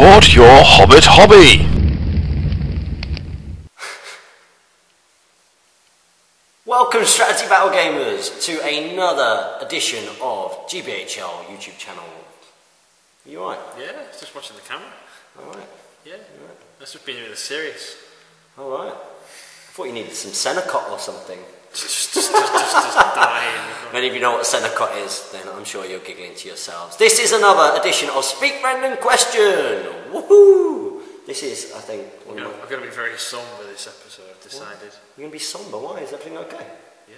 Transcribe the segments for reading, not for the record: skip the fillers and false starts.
Support your Hobbit hobby! Welcome, Strategy Battle Gamers, to another edition of GBHL YouTube channel. Are you alright? Yeah, just watching the camera. Alright. Yeah, that's just being really serious. Alright. I thought you needed some Senecot or something. just dying. If any of you know what a Senecot is, then I'm sure you're giggling to yourselves. This is another edition of Speak Random Question! Woohoo! This is, I think, I'm going to be very somber this episode, I've decided. What? You're going to be somber? Why? Is everything okay? Yeah.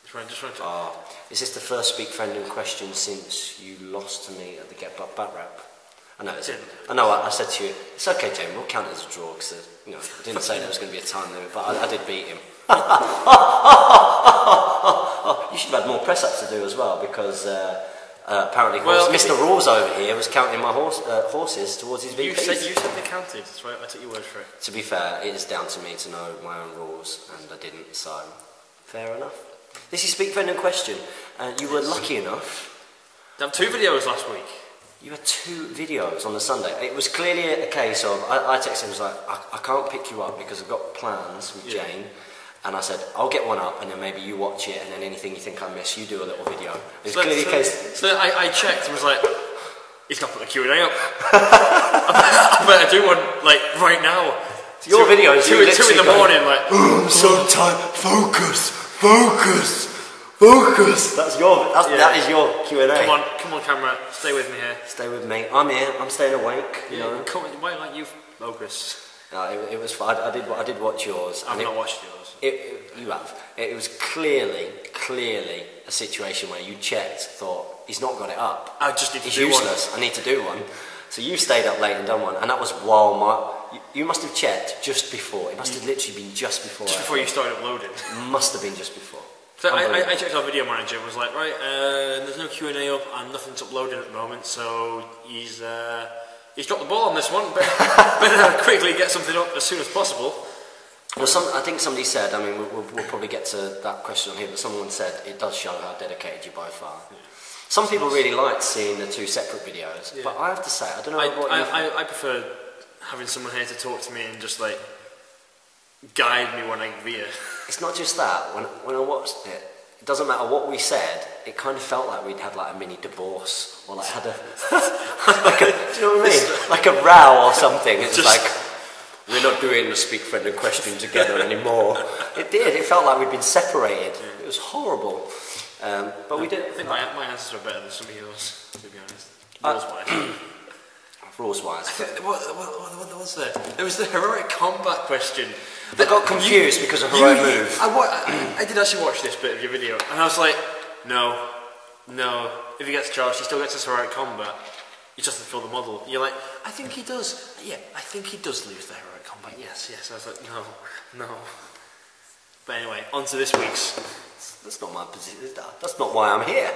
Just trying to... Is this the first Speak Random Question since you lost to me at the Get Buff Bat Rap? I know, I said to you, it's okay, Jamie, we'll count it as a draw, because I didn't say there was going to be a time limit, but I did beat him. You should have had more press-ups to do as well, because apparently Mr. Rawls over here was counting my horses towards his VPs. You said they counted, that's right, I took your word for it. To be fair, it is down to me to know my own rules, and I didn't, so fair enough. This is Speak Random Question, and you were lucky enough. I had 2 videos last week. You had 2 videos on the Sunday. It was clearly a case of, I texted him, was like, I can't pick you up because I've got plans with Jane. And I said, I'll get one up and then maybe you watch it and then anything you think I miss, you do a little video. It was clearly a case. So I checked and was like, he's not put the Q&A up. I better do one, like, right now. Your video is 2 in the morning, like, oh, I'm so tired. Focus. That is your Q&A. Come on, camera. Stay with me here. Stay with me. I'm here. I'm staying awake. You know. Come on, why aren't you focused? No, it was fun. I did watch yours. I've not watched yours. You have. It was clearly a situation where you checked, thought he's not got it up. I just need to He's do useless. one. I need to do one. So you stayed up late and done one, and that was while you must have checked just before. It must have literally been just before. Just before you started uploading. It must have been just before. So I checked our video manager and was like, right, there's no Q&A up and nothing's uploading at the moment, so he's dropped the ball on this one. Better quickly get something up as soon as possible. Well, I think somebody said, I mean, we'll probably get to that question on here, but someone said it does show how dedicated you both are. Yeah. Some people really liked seeing the 2 separate videos, but I have to say, I don't know what you think. I prefer having someone here to talk to me and just like guide me when I veer. It's not just that. When I watched it, it doesn't matter what we said. It kind of felt like we'd had like a mini divorce, or like had a do you know what I mean? Like a row or something. It's just like we're not doing the Speak Random Question together anymore. It did. It felt like we'd been separated. Yeah. It was horrible. But we did. I think my answers are better than some of yours, to be honest. Rules-wise. What was there? There was the heroic combat question. I got confused because of heroic move. I did actually watch this bit of your video, and I was like, no. If he gets charged, he still gets his heroic combat. He just doesn't fill the model. You're like, I think he does. Yeah, I think he does lose the heroic combat. Yes. I was like, no. But anyway, on to this week's. That's not my position. That's not why I'm here.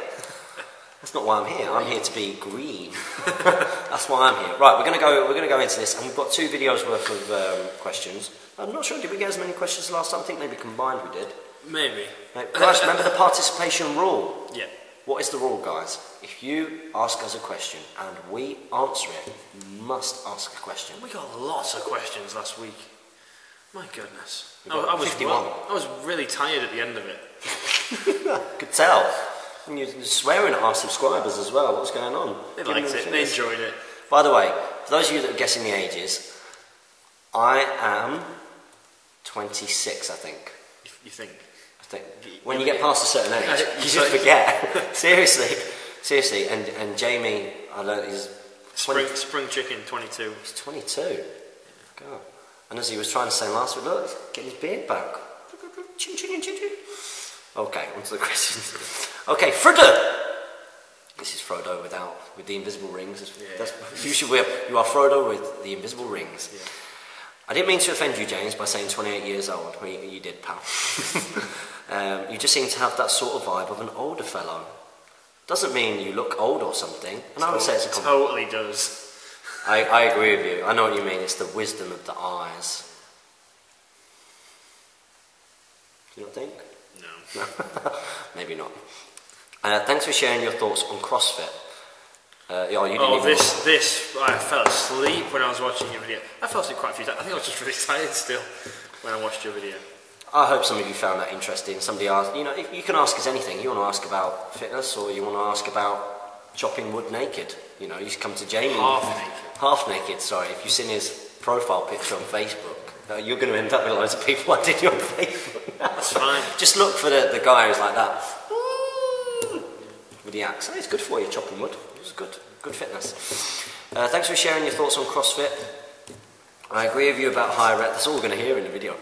That's not why I'm here. I'm here to be green. That's why I'm here. Right, we're gonna go into this, and we've got 2 videos worth of questions. I'm not sure. Did we get as many questions last time? I think maybe combined we did. Maybe. Guys, remember the participation rule? Yeah. What is the rule, guys? If you ask us a question and we answer it, you must ask a question. We got lots of questions last week. My goodness. I was really tired at the end of it. Could tell. And you're swearing at our subscribers as well. What's going on? They liked it. They enjoyed it. By the way, for those of you that are guessing the ages, I am 26, I think. You think? I think. When you get past a certain age, you just forget. Seriously. And Jamie, I learned he's... Spring chicken, 22. He's 22. God. And as he was trying to say last week, look, he's getting his beard back. Chin. Okay, on to the questions. Okay, Frodo! This is Frodo with the invisible rings. Usually you are Frodo with the invisible rings. Yeah. I didn't mean to offend you, James, by saying 28 years old. Well, you did, pal. You just seem to have that sort of vibe of an older fellow. Doesn't mean you look old or something. And I would say it's a compliment. Totally does. I agree with you. I know what you mean. It's the wisdom of the eyes. Do you not think? No. Maybe not. Thanks for sharing your thoughts on CrossFit. Yeah, you didn't even... this, I fell asleep when I was watching your video. I fell asleep quite a few times. I think I was just really tired still when I watched your video. I hope some of you found that interesting. Somebody asked, you know, you can ask us anything. You want to ask about fitness, or you want to ask about chopping wood naked. You know, you should come to Jamie. Half naked, sorry. If you've seen his profile picture on Facebook, you're going to end up with loads of people adding you on Facebook. That's fine. Just look for the guy who's like that. With the axe. It's good for you, chopping wood. It's good fitness. Thanks for sharing your thoughts on CrossFit. I agree with you about high reps. That's all we're going to hear in the video.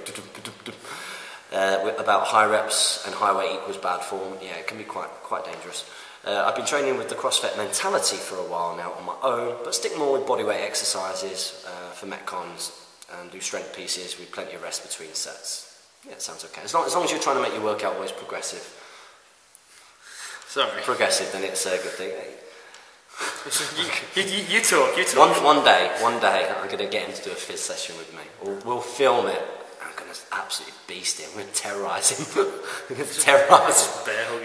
About high reps and high weight equals bad form. Yeah, it can be quite dangerous. I've been training with the CrossFit mentality for a while now on my own, but stick more with bodyweight exercises for metcons and do strength pieces with plenty of rest between sets. Yeah, it sounds okay. As long as you're trying to make your workout always progressive. Sorry. Progressive, then it's a good thing. You talk. One day, I'm going to get him to do a fizz session with me. We'll film it. I'm going to absolutely beast him. I'm going to terrorise him. I'm going to terrorise him. Bear hug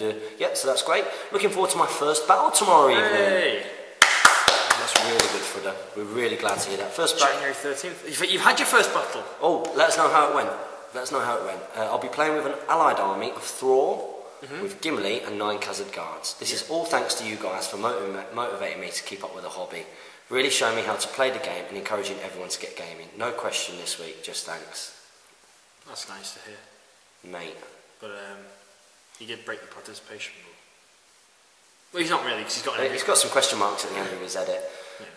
you. Yeah, so that's great. Looking forward to my first battle tomorrow evening. Hey. That's really good for them. We're really glad to hear that. First battle. January 13th. You've had your first battle. Oh, let us know how it went. I'll be playing with an allied army of Thrall, with Gimli and 9 Khazad guards. This is all thanks to you guys for motivating me to keep up with the hobby. Really showing me how to play the game and encouraging everyone to get gaming. No question this week, just thanks. That's nice to hear. Mate. But he did break the participation rule. Well, he's not really, because he's got some question marks at the end of his edit. Yeah.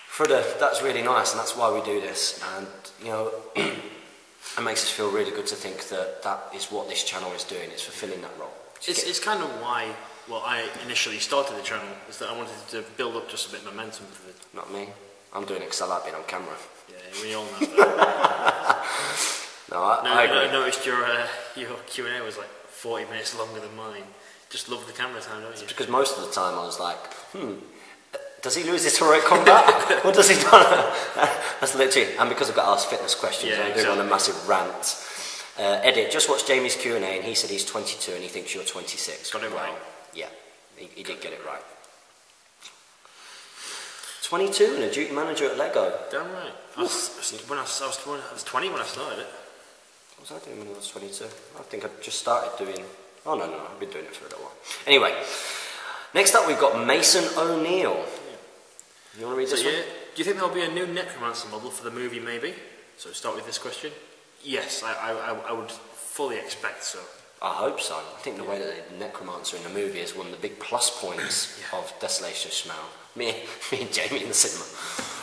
Frida, that's really nice, and that's why we do this. And, you know, it makes us feel really good to think that is what this channel is doing. It's fulfilling that role. It's kind of why, well, I initially started the channel, is that I wanted to build up just a bit of momentum for it. Not me. I'm doing it because I like being on camera. Yeah, we all know that. I agree. I noticed your Q&A was like 40 minutes longer than mine. Just love the camera time, don't you? It's because most of the time I was like, does he lose his heroic combat? What does he do? That's literally, and because I've got asked fitness questions, I'm doing on a massive rant. Edit, just watched Jamie's Q&A and he said he's 22 and he thinks you're 26. Got it right. Yeah, he did get it right. 22 and a duty manager at Lego. Damn right. I was 20 when I started it. What was I doing when I was 22? I think I just started doing... Oh no, I've been doing it for a little while. Anyway, next up we've got Mason O'Neill. Yeah. You want to read this one? Do you think there'll be a new Necromancer model for the movie, maybe? So start with this question. Yes, I would fully expect so. I hope so. I think the way that the Necromancer in the movie is one of the big plus points of Desolation of Shmal. Me and Jamie in the cinema.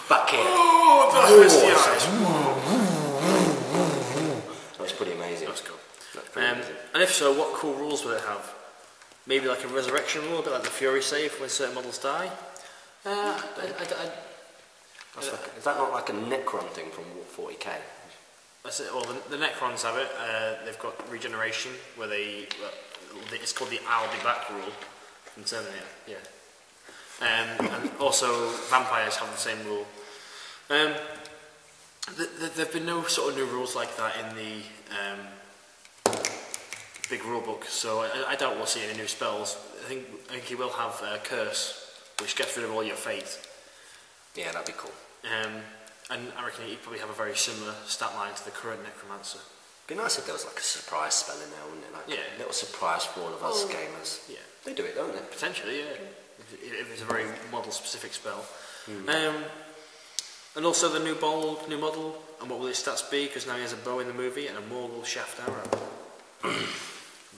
Back here. Oh, that was pretty amazing. That's cool. And if so, what cool rules will it have? Maybe like a resurrection rule, a bit like the Fury save when certain models die? Is that not like a Necron thing from 40k? That's it. Well, the Necrons have it. They've got regeneration, where it's called the "I'll be back" rule from Terminator. Yeah. And also vampires have the same rule. There've been no sort of new rules like that in the big rule book, so I doubt we'll see any new spells. I think he will have Curse, which gets rid of all your fate. Yeah, that'd be cool. And I reckon he'd probably have a very similar stat line to the current Necromancer. It'd be nice if there was like a surprise spell in there, wouldn't it? Like a little surprise for all of us gamers. Yeah. They do it, don't they? Potentially, yeah. If it's a very model-specific spell. And also the new model, and what will his stats be? Because now he has a bow in the movie and a Morgul shaft arrow.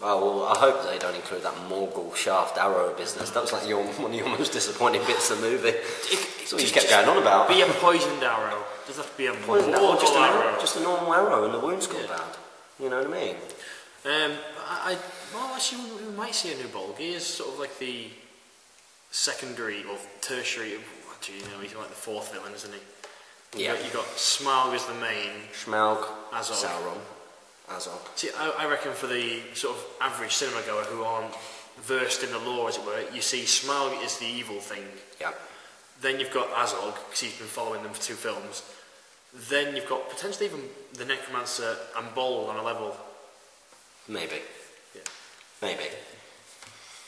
Well, I hope they don't include that Morgul shaft arrow business. That was like one of your most disappointing bits of the movie. That's what you kept going on about. Be a poisoned arrow. Does that have to be a poisoned arrow? Just an arrow. Just a normal arrow and the wound's gone bad. You know what I mean? Well, actually, we might see a new Bolg. He is sort of like the secondary or tertiary. Actually, you know, he's like the fourth villain, isn't he? Yeah. You got Smaug as the main. Smaug. Azog. Sauron. Azog. See, I reckon for the sort of average cinema goer who aren't versed in the lore, as it were, you see Smaug is the evil thing. Yeah. Then you've got Azog, because he's been following them for 2 films. Then you've got potentially even the Necromancer and Bolg on a level. Maybe. Yeah. Maybe.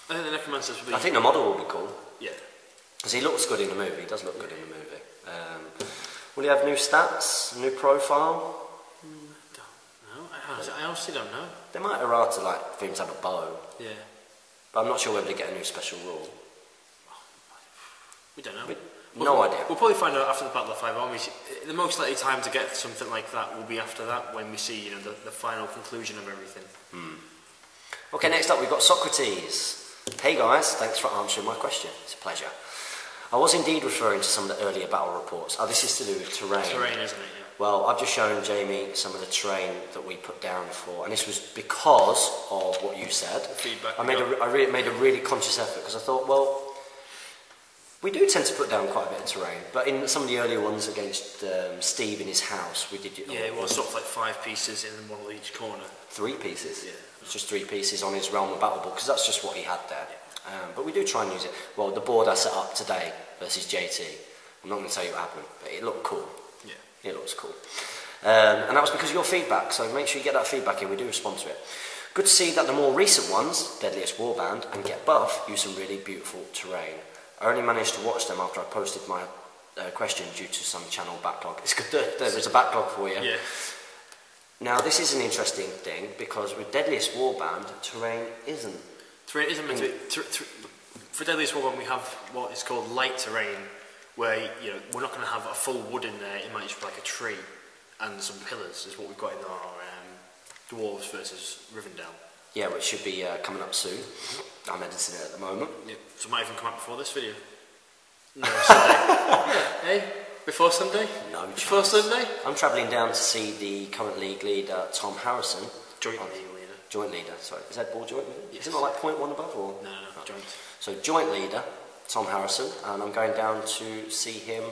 I think the Necromancer's really... I think the model will be cool. Yeah. Because he looks good in the movie. He does look good in the movie. Will he have new stats, new profile? I honestly don't know. They might errata like for him to have a bow. Yeah. But I'm not sure whether they get a new special rule. We don't know. No idea. We'll probably find out after the Battle of Five Armies. The most likely time to get something like that will be after that, when we see, you know, the final conclusion of everything. Okay, next up we've got Socrates. Hey guys, thanks for answering my question. It's a pleasure. I was indeed referring to some of the earlier battle reports. Oh, this is to do with terrain. Terrain, isn't it? Yeah. Well, I've just shown Jamie some of the terrain that we put down for, and this was because of what you said. Feedback. I made a really conscious effort, because I thought, well, we do tend to put down quite a bit of terrain, but in some of the earlier ones against Steve in his house, we did... Yeah, it was sort of like 5 pieces in one of each corner. 3 pieces? Yeah. It's just 3 pieces on his Realm of Battle book, because that's just what he had there. But we do try and use it. Well, the board I set up today versus JT, I'm not going to tell you what happened, but it looked cool. Yeah. It looks cool. And that was because of your feedback, so make sure you get that feedback in, we do respond to it. Good to see that the more recent ones, Deadliest Warband and Get Buff, use some really beautiful terrain. I only managed to watch them after I posted my question due to some channel backlog. It's good that there's a backlog for you. Yeah. Now, this is an interesting thing, because with Deadliest Warband, terrain isn't. Terrain isn't meant to be... For Deadliest Warband, we have what is called light terrain, where, you know, we're not going to have a full wood in there. It might just be like a tree and some pillars, is what we've got in our Dwarves versus Rivendell. Yeah, which should be coming up soon. I'm editing it at the moment. Yeah, so it might even come out before this video. No, Sunday. Hey, before Sunday? No Before chance. Sunday? I'm travelling down to see the current league leader, Tom Harrison. Joint league leader. Joint leader, sorry. Is that ball joint leader? Yes. Is it not like 0.1 above? Or? No, joint. So joint leader, Tom Harrison, and I'm going down to see him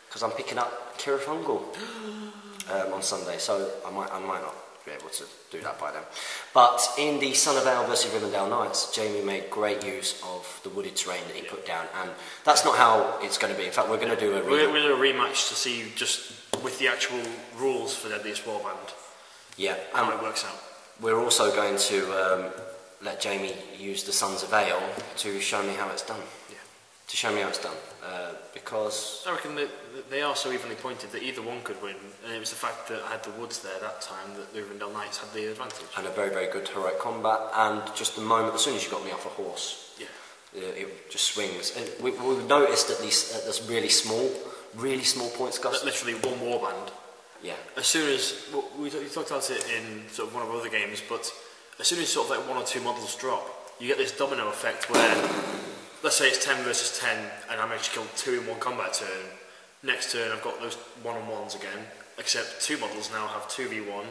because I'm picking up Kira Fungal on Sunday, so I might not be able to do that by then. But in the Son of Ale versus Rivendell Knights, Jamie made great use of the wooded terrain that he put down, and that's not how it's going to be. In fact, we're going to do a rematch. We're going to do a rematch to see just with the actual rules for Deadliest Warband. Yeah, how it works out. We're also going to let Jamie use the Sons of Ale to show me how it's done. Yeah. To show me how it's done, because I reckon that they are so evenly pointed that either one could win, and it was the fact that I had the woods there that time that the Rivendell Knights had the advantage. And a very, very good heroic combat, and just the moment, as soon as you got me off a horse, it just swings. And we've noticed at this really small points cost. Literally one warband. Yeah. As soon as we talked about it in sort of one of our other games, but as soon as sort of like 1 or 2 models drop, you get this domino effect where, let's say it's 10 versus 10, and I manage to kill 2 in one combat turn. Next turn I've got those 1-on-1s again, except 2 models now have 2v1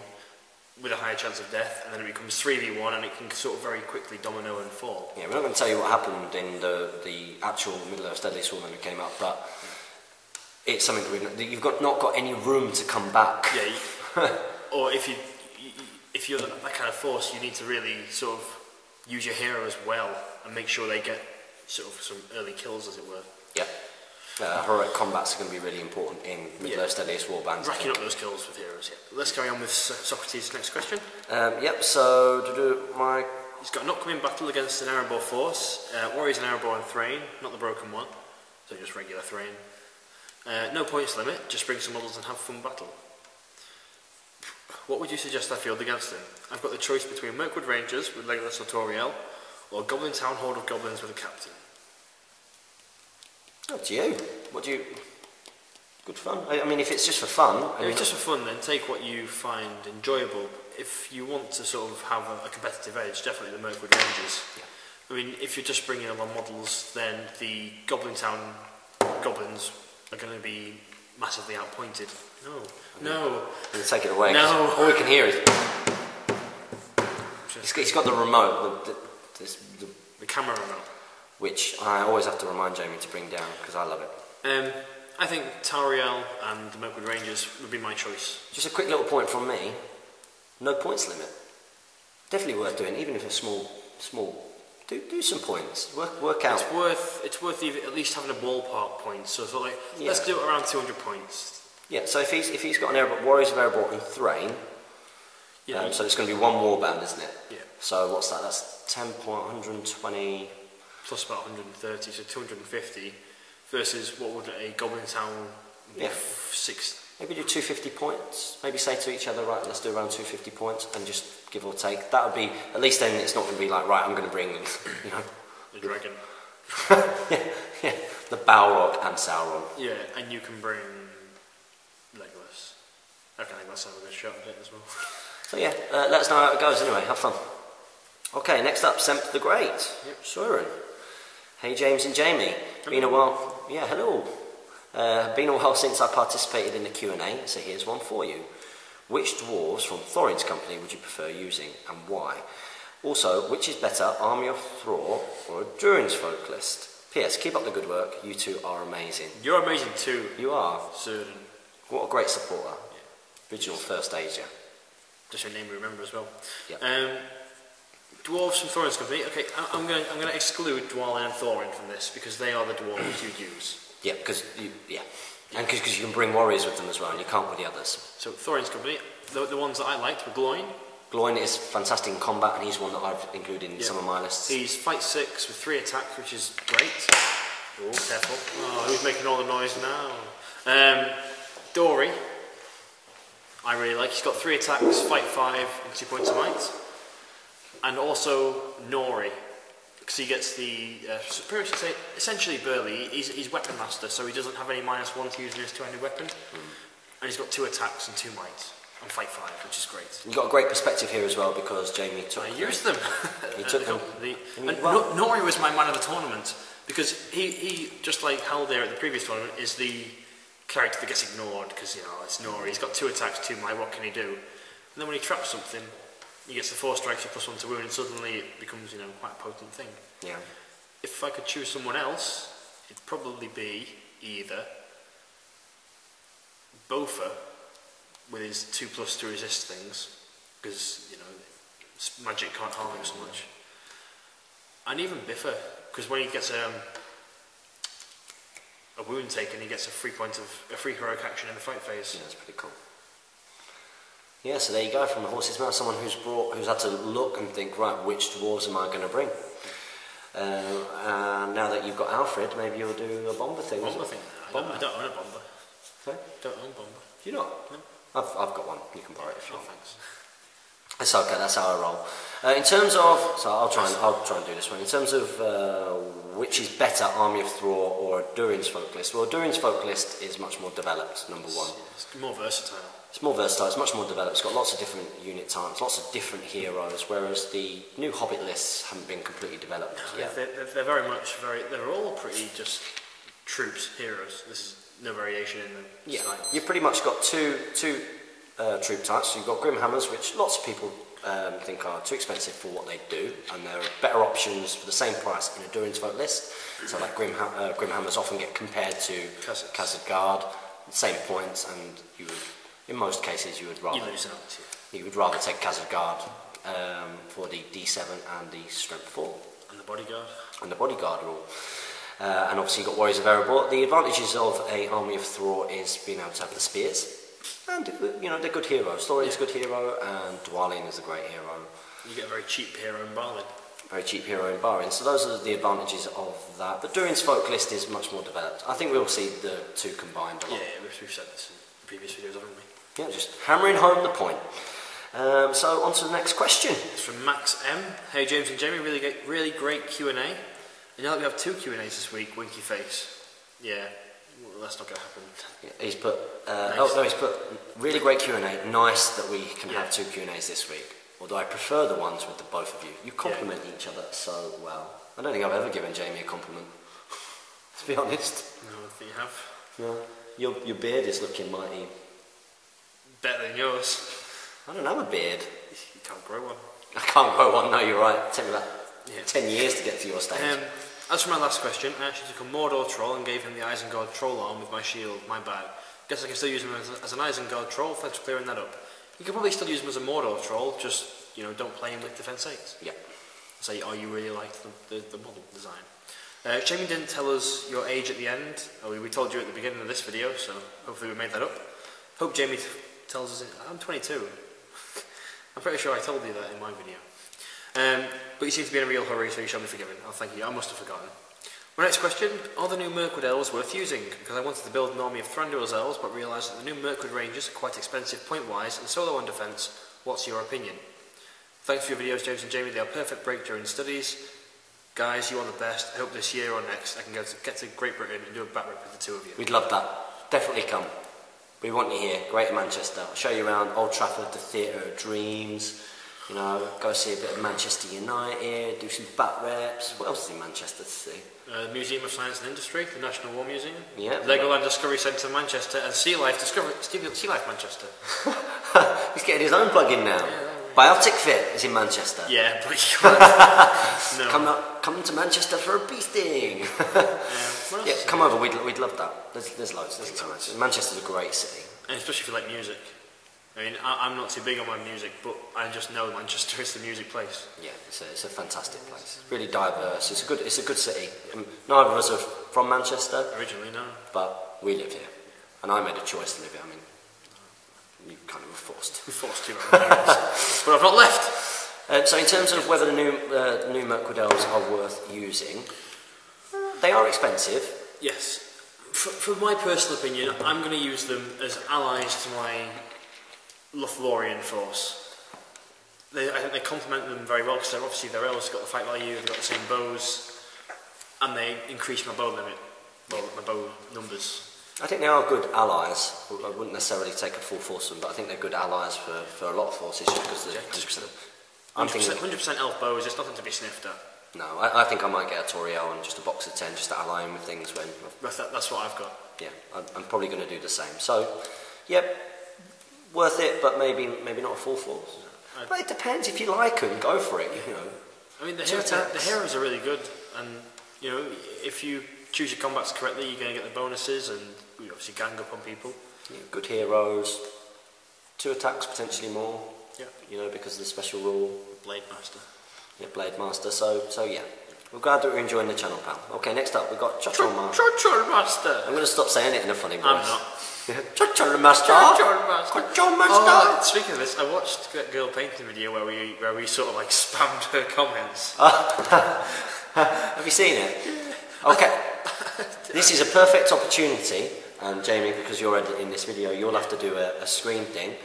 with a higher chance of death, and then it becomes 3v1, and it can sort of very quickly domino and fall. Yeah, we're not going to tell you what happened in the actual Middle-earth Deadliest Warband that came up, but it's something that you've not got any room to come back. Yeah, or if you're that kind of force, you need to really sort of use your hero as well and make sure they get sort of some early kills, as it were. Yeah. Heroic combats are going to be really important in Middle-earth Deadliest Warband. Racking up those kills with heroes, yeah. Let's carry on with Socrates' next question. Yep, so to do he's got an upcoming battle against an Erebor force. Warriors and Erebor and Thrain, not the broken one, so just regular Thrain. No points limit, just bring some models and have fun battle. What would you suggest I field against him? I've got the choice between Mirkwood Rangers with Legolas or Toriel, or Goblin Town Horde of Goblins with a captain. Up to you. What do you... Good fun. I mean, if it's just for fun... If it's just for fun, then take what you find enjoyable. If you want to sort of have a competitive edge, definitely the Mirkwood Rangers. Yeah. I mean, if you're just bringing along models, then the Goblin Town Goblins are going to be massively outpointed. No. Take it away. No. All we can hear is... He's got the remote, the camera remote. Which I always have to remind Jamie to bring down, because I love it. I think Tauriel and the Mirkwood Rangers would be my choice. Just a quick little point from me. No points limit. Definitely worth doing, even if it's small. Do some points. Work out. It's worth at least having a ballpark point. So like, let's do it around 200 points. Yeah. So if he's got an Erebor, Warriors of Erebor and Thrain. So it's going to be 1 warband, isn't it? Yeah. So what's that? That's 10 point 120. plus about 130, so 250, versus what would a Goblin Town Yeah. 6... Maybe do 250 points. Maybe say to each other, right, let's do around 250 points, and just give or take. That would be, at least then it's not going to be like, right, I'm going to bring, you know... The dragon. yeah, the Balrog and Sauron. Yeah, and you can bring Legolas. Okay, let's have a good shot at it as well. So yeah, let us know how it goes anyway, have fun. Okay, next up, Semp the Great. Yep. Søren. Hey James and Jamie. Hello. Been a while. Yeah, hello. Been a while since I participated in the Q&A, so here's one for you. Which dwarves from Thorin's company would you prefer using, and why? Also, which is better, Army of Thror or a Durin's folk list? P.S. Keep up the good work, you two are amazing. You're amazing too. You are. Søren. What a great supporter. Yeah. Original first ager. Just a name we remember as well. Yep. Dwarves from Thorin's company. Okay, I'm going to exclude Dwalin and Thorin from this because they are the dwarves you'd use. Yeah, because you can bring warriors with them as well, and you can't with the others. So Thorin's company, the ones that I liked were Gloin. Gloin is fantastic in combat, and he's one that I've included in some of my lists. He's fight 6 with 3 attacks, which is great. Oh, careful. Oh, who's making all the noise now? Dory, I really like. He's got 3 attacks, fight 5, and 2 points of might. And also Nori, because he gets the, essentially Burley, he's weapon master, so he doesn't have any -1 to use his two-handed weapon. And he's got 2 attacks and 2 might. And fight 5, which is great. You've got a great perspective here as well, because Jamie took I used them. He took them. Nori was my man of the tournament, because he just like Haldir at the previous tournament, is the character that gets ignored, because, you know, it's Nori. He's got 2 attacks, 2 might, what can he do? And then when he traps something, he gets the 4 strikes, you +1 to wound, and suddenly it becomes, you know, quite a potent thing. Yeah. If I could choose someone else, it'd probably be either Bofa, with his 2+ to resist things, because, you know, magic can't harm him so much. And even Biffa, because when he gets a wound taken, he gets a free heroic action in the fight phase. Yeah, that's pretty cool. Yeah, so there you go, from the horse's mouth, someone who's had to look and think, right, which dwarves am I going to bring? And now that you've got Alfred, maybe you'll do a bomber thing. Bomber thing? I don't own a bomber. Sorry? Don't own bomber. Do you not? No. I've got one. You can borrow it if you Oh, want. thanks. It's okay. That's how I roll. In terms of, so I'll try and do this one. In terms of which is better, Army of Thror or Durin's folk list? Well, Durin's folk list is much more developed. Number one. It's more versatile. It's more versatile. It's much more developed. It's got lots of different unit types, lots of different heroes. Whereas the new Hobbit lists haven't been completely developed yet. They're very much they're all pretty just troops, heroes. This is no variation in the design. You've pretty much got two troop types. You've got Grimhammers, which lots of people think are too expensive for what they do, and there are better options for the same price in a Durin's folk list. So like Grimhammers often get compared to Khazad Guard, same points, and you would, in most cases, you would rather take Khazad Guard for the D7 and the Strength 4. And the Bodyguard. And the Bodyguard rule. And obviously you've got Warriors of Erebor. The advantages of an Army of Thror is being able to have the spears. And, you know, they're good heroes. Thorin's a good hero, and Dwalin is a great hero. You get a very cheap hero in Balin. Very cheap hero in Balin. So those are the advantages of that. But Durin's folk list is much more developed. I think we'll see the two combined a lot. Yeah, we've said this in previous videos, haven't we? Yeah, just hammering home the point. So on to the next question. It's from Max M. Hey James and Jamie, really great Q&A. And now that we have 2 Q&As this week, winky face. Yeah, well, that's not going to happen. Yeah, he's put, nice. He's put really great Q&A. Nice that we can have 2 Q&As this week. Although I prefer the ones with the both of you. You compliment each other so well. I don't think I've ever given Jamie a compliment. To be honest. No, I think you have. No, your beard is looking mighty. Better than yours. I don't have a beard. You can't grow one. I can't grow one, no, you're right. It took me about 10 years to get to your stage. As for my last question, I actually took a Mordor troll and gave him the Isengard troll arm with my shield, my bag. Guess I can still use him as an Isengard troll, thanks for clearing that up. You can probably still use him as a Mordor troll, just, you know, don't play him with defense 8. Yeah. Say, oh, you really liked the model design. Jamie didn't tell us your age at the end. We told you at the beginning of this video, so hopefully we made that up. Hope Jamie tells us, I'm 22. I'm pretty sure I told you that in my video. But you seem to be in a real hurry, so you shall be forgiven. Oh, thank you. I must have forgotten. My next question, are the new Mirkwood elves worth using? Because I wanted to build an army of Thranduil's elves, but realised that the new Mirkwood rangers are quite expensive point-wise and solo on defence. What's your opinion? Thanks for your videos, James and Jamie. They are perfect break during studies. Guys, you are the best. I hope this year or next I can get to Great Britain and do a back rip with the two of you. We'd love that. Definitely come. We want you here. Greater Manchester. I'll show you around Old Trafford, the Theatre of Dreams. You know, go see a bit of Manchester United, do some back reps. What else is in Manchester to see? The Museum of Science and Industry, the National War Museum, yeah, Legoland Discovery Centre Manchester, and Sea Life Manchester. He's getting his own plug in now. Yeah, Biotic Fit is in Manchester. Yeah, but you can't. No. Come to Manchester for a beasting. Yeah, come over. We'd love that. There's loads. Manchester's a great city, and especially if you like music. I mean, I'm not too big on my music, but I just know Manchester is the music place. Yeah, it's a fantastic place. It's really diverse. It's a good city. Neither of us are from Manchester. Originally, no. But we live here, and I made a choice to live here. I mean, you kind of were forced. We're forced to, but I've not left. So in terms of whether the new Mirkwood elves are worth using, they are expensive. Yes. For my personal opinion, I'm going to use them as allies to my Lothlorien force. I think they complement them very well because obviously they're elves, they've got the fight value, they've got the same bows, and they increase my bow limit, well, my bow numbers. I think they are good allies. I wouldn't necessarily take a full force of them, but I think they're good allies for a lot of forces just because I'm thinking 100% elf bows, there's nothing to be sniffed at. No, I think I might get a Toriel and just a box of 10 just to ally him with things when... That's what I've got. Yeah, I'm probably going to do the same. So, yep, worth it, but maybe not a full force. But it depends. If you like them, go for it, you know. I mean, the heroes are really good, and, you know, if you choose your combats correctly, you're going to get the bonuses, and you obviously gang up on people. Yeah, good heroes, 2 attacks, potentially more. Yeah. You know, because of the special rule. Blade Master. Yeah, Blade Master. So yeah. We're glad that we're enjoying the channel, pal. Okay, next up we've got Chochol Master. Chochol Master. I'm going to stop saying it in a funny voice. I'm not. Chochol Master. Chochol Master. Chochol Master. Oh, speaking of this, I watched that girl painting video where we sort of like spammed her comments. Have you seen it? Okay. This is a perfect opportunity, and Jamie, because you're editing this video, you'll have to do a screen thing. Yeah.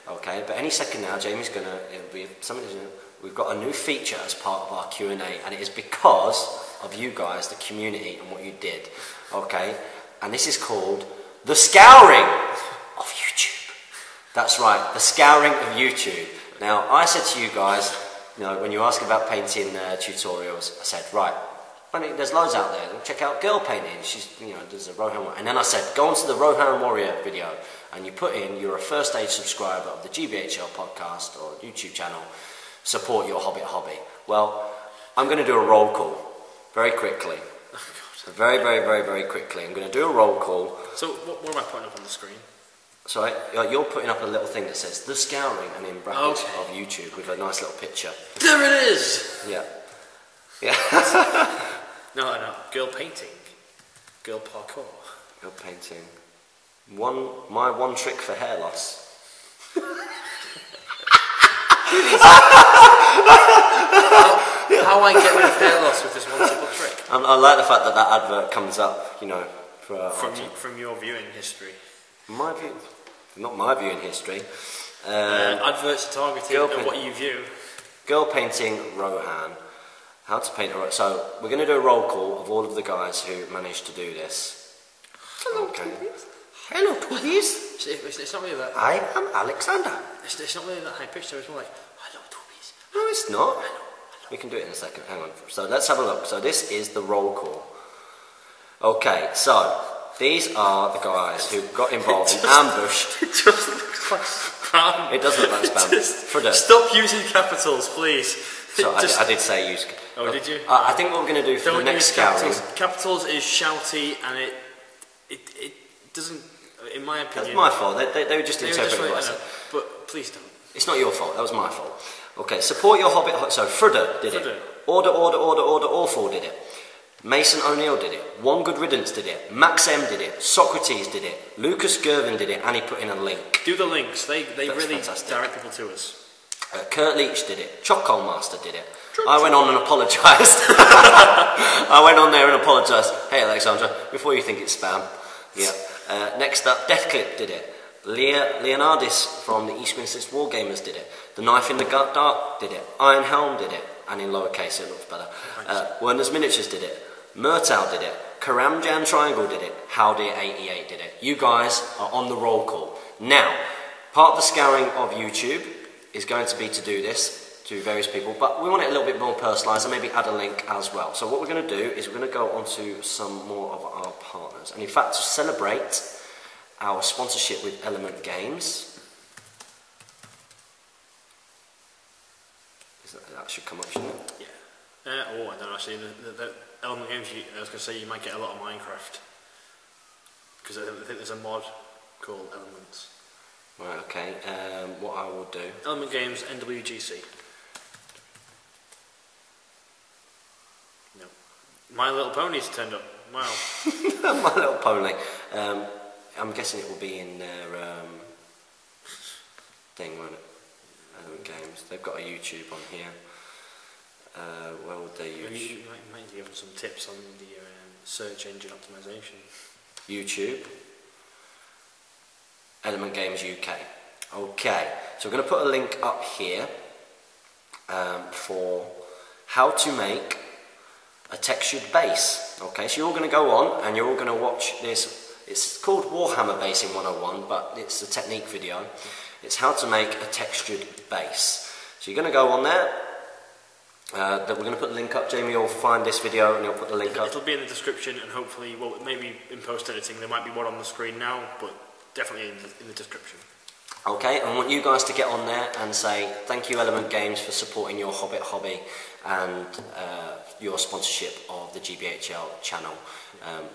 Okay, but any second now, Jamie's going to, it'll be something, we've got a new feature as part of our Q&A, and it is because of you guys, the community, and what you did. Okay, and this is called the scouring of YouTube. That's right, the scouring of YouTube. Now, I said to you guys, you know, when you ask about painting tutorials, I said, right, I mean, there's loads out there. Check out girl painting. She's, you know, there's a Rohan Warrior. And then I said, go onto the Rohan Warrior video, and you put in, you're a first stage subscriber of the GBHL podcast or YouTube channel. Support your Hobbit hobby. Well, I'm going to do a roll call very quickly. Oh, God. Very, very, very, very quickly. I'm going to do a roll call. So, what am I putting up on the screen? So you're putting up a little thing that says the scouring and in brackets of YouTube with a nice little picture. There it is. Yeah. Yeah. No, girl painting, girl parkour. Girl painting. My one trick for hair loss. How I get rid of hair loss with this one simple trick? I like the fact that advert comes up, you know, from your viewing history. My view, not my viewing history. Adverts targeted at what you view. Girl painting Rohan. How to paint a Rohan. So we're going to do a roll call of all of the guys who managed to do this. Hello, okay. Toobies. Hello, Toobies. It's not really that. I am Alexander. It's not really that high pitched. It's more like hello, Toobies. No, it's not. We can do it in a second. Hang on. So let's have a look. So this is the roll call. Okay, so these are the guys who got involved and ambushed. It just looks like spam. It does look like spam. Stop using capitals, please. So I did say use. Oh, did you? I think what we're going to do for the next scouring. Capitals is shouty, and it doesn't. In my opinion, that's my fault. They were just interpreting what I said. But please don't. It's not your fault. That was my fault. Okay, support your Hobbit. So Frudder did it. Order. All 4 did it. Mason O'Neill did it. One Good Riddance did it. Max M did it. Socrates did it. Lucas Gervin did it, and he put in a link. Do the links. They really fantastic. direct people to us. Kurt Leach did it. Chochol Master did it. I went on and apologised. I went on there and apologised. Hey Alexandra, before you think it's spam. Yeah. Next up, Deathclip did it. Leonardis from the East Windsor Wargamers did it. The Knife in the Dark did it. Iron Helm did it. And in lowercase it looks better. Werner's Miniatures did it. Murtaugh did it. Karamjan Triangle did it. Howdy88 did it. You guys are on the roll call. Now, part of the scouring of YouTube is going to be to do this to various people, but we want it a little bit more personalised and maybe add a link as well. So what we're going to do is we're going to go on to some more of our partners. And in fact, to celebrate our sponsorship with Element Games, that should come up, shouldn't it? Yeah. I don't know, actually. The Element Games, I was going to say you might get a lot of Minecraft. Because I think there's a mod called Elements. Right, okay. What I will do... Element Games, NWGC. No. My Little Pony's turned up. Wow. My Little Pony. I'm guessing it will be in their thing, won't it? Element Games. They've got a YouTube on here. Where would they use? You might give them some tips on the search engine optimization. YouTube. Element Games UK. Okay, so we're going to put a link up here for how to make a textured base. Okay, so you're all going to go on and you're all going to watch this. It's called Warhammer Basing 101, but it's a technique video. It's how to make a textured base. So you're going to go on there. That we're going to put the link up. Jamie will find this video and he'll put the link up. It'll be in the description and hopefully, well, maybe in post editing there might be one on the screen now, but definitely in the description. Okay, I want you guys to get on there and say thank you Element Games for supporting your Hobbit hobby and your sponsorship of the GBHL channel.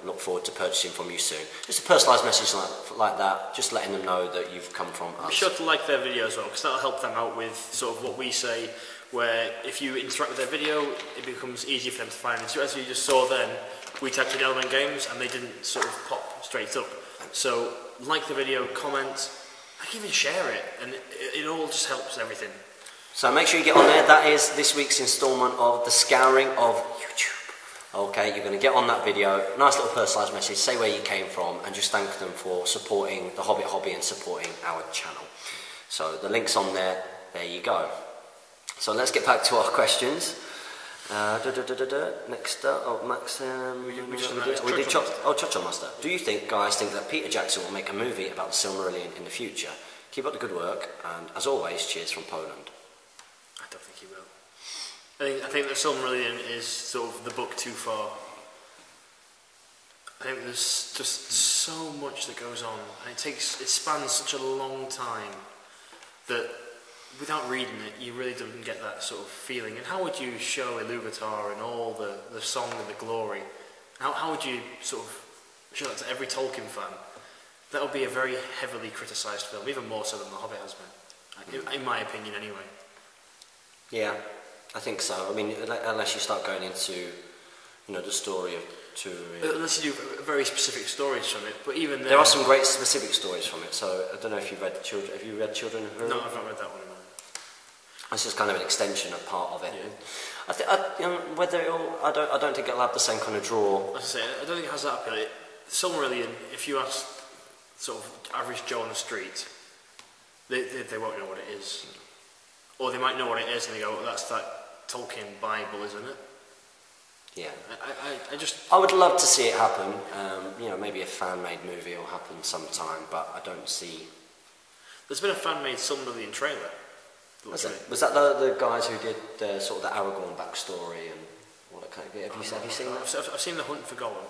Look forward to purchasing from you soon. Just a personalised message like that, just letting them know that you've come from us. Be sure to like their video as well, because that'll help them out with sort of what we say, where if you interact with their video, it becomes easier for them to find. So as you just saw then, we typed in Element Games and they didn't sort of pop straight up. So like the video, comment, like even share it, and it all just helps everything. So make sure you get on there. That is this week's instalment of the scouring of YouTube. Okay, you're going to get on that video, nice little personalised message, say where you came from, and just thank them for supporting the Hobbit hobby and supporting our channel. So the link's on there. There you go. So let's get back to our questions. Next up, Max. We did Chocho Master. Do you guys think that Peter Jackson will make a movie about the Silmarillion in the future? Keep up the good work, and as always, cheers from Poland. I don't think he will. I think the Silmarillion is sort of the book too far. I think there's just so much that goes on, and it spans such a long time that without reading it, you really don't get that sort of feeling. And how would you show Ilúvatar and all the song and the glory? How would you sort of show that to every Tolkien fan? That would be a very heavily criticised film, even more so than The Hobbit has been, in my opinion anyway. Yeah, I think so. I mean, unless you start going into, the story of unless you do very specific stories from it, but even there are some great specific stories from it. So I don't know if you've read Children. Have you read Children of Húrin? No, I've not read that one. No. It's just kind of an extension of part of it. Yeah. I don't think it'll have the same kind of draw. As I say, I don't think it has that appeal. Silmarillion, if you ask sort of average Joe on the street, they won't know what it is, or they might know what it is and they go, well, "That's that Tolkien Bible, isn't it?" Yeah. I would love to see it happen. Maybe a fan-made movie will happen sometime, but I don't see. There's been a fan-made Silmarillion trailer. Was that the guys who did the sort of the Aragorn backstory and all that kind of? Have you seen that? I've seen The Hunt for Gollum.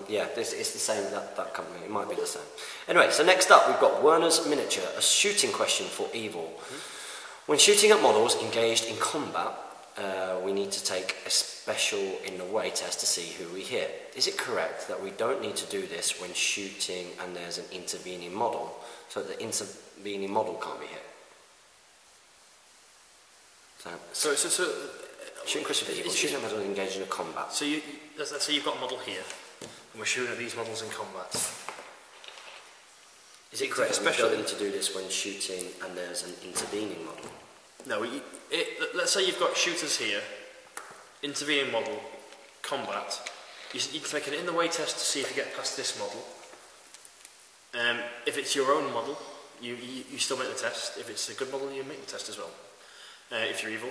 Yeah, it's the same. That company. It might be the same. Anyway, so next up we've got Werner's Miniature, a shooting question for Evil. When shooting at models engaged in combat, we need to take a special in the way test to see who we hit. Is it correct that we don't need to do this when shooting and there's an intervening model, so the intervening model can't be hit? So shooting question for Evil, shooting at models engaged in a combat. So let's say you've got a model here, and we're shooting at these models in combat. Is it correct that we don't need to do this when shooting and there's an intervening model? No, let's say you've got shooters here, intervening model, combat. You can make an in the way test to see if you get past this model. If it's your own model, you still make the test. If it's a good model, you make the test as well. If you're evil.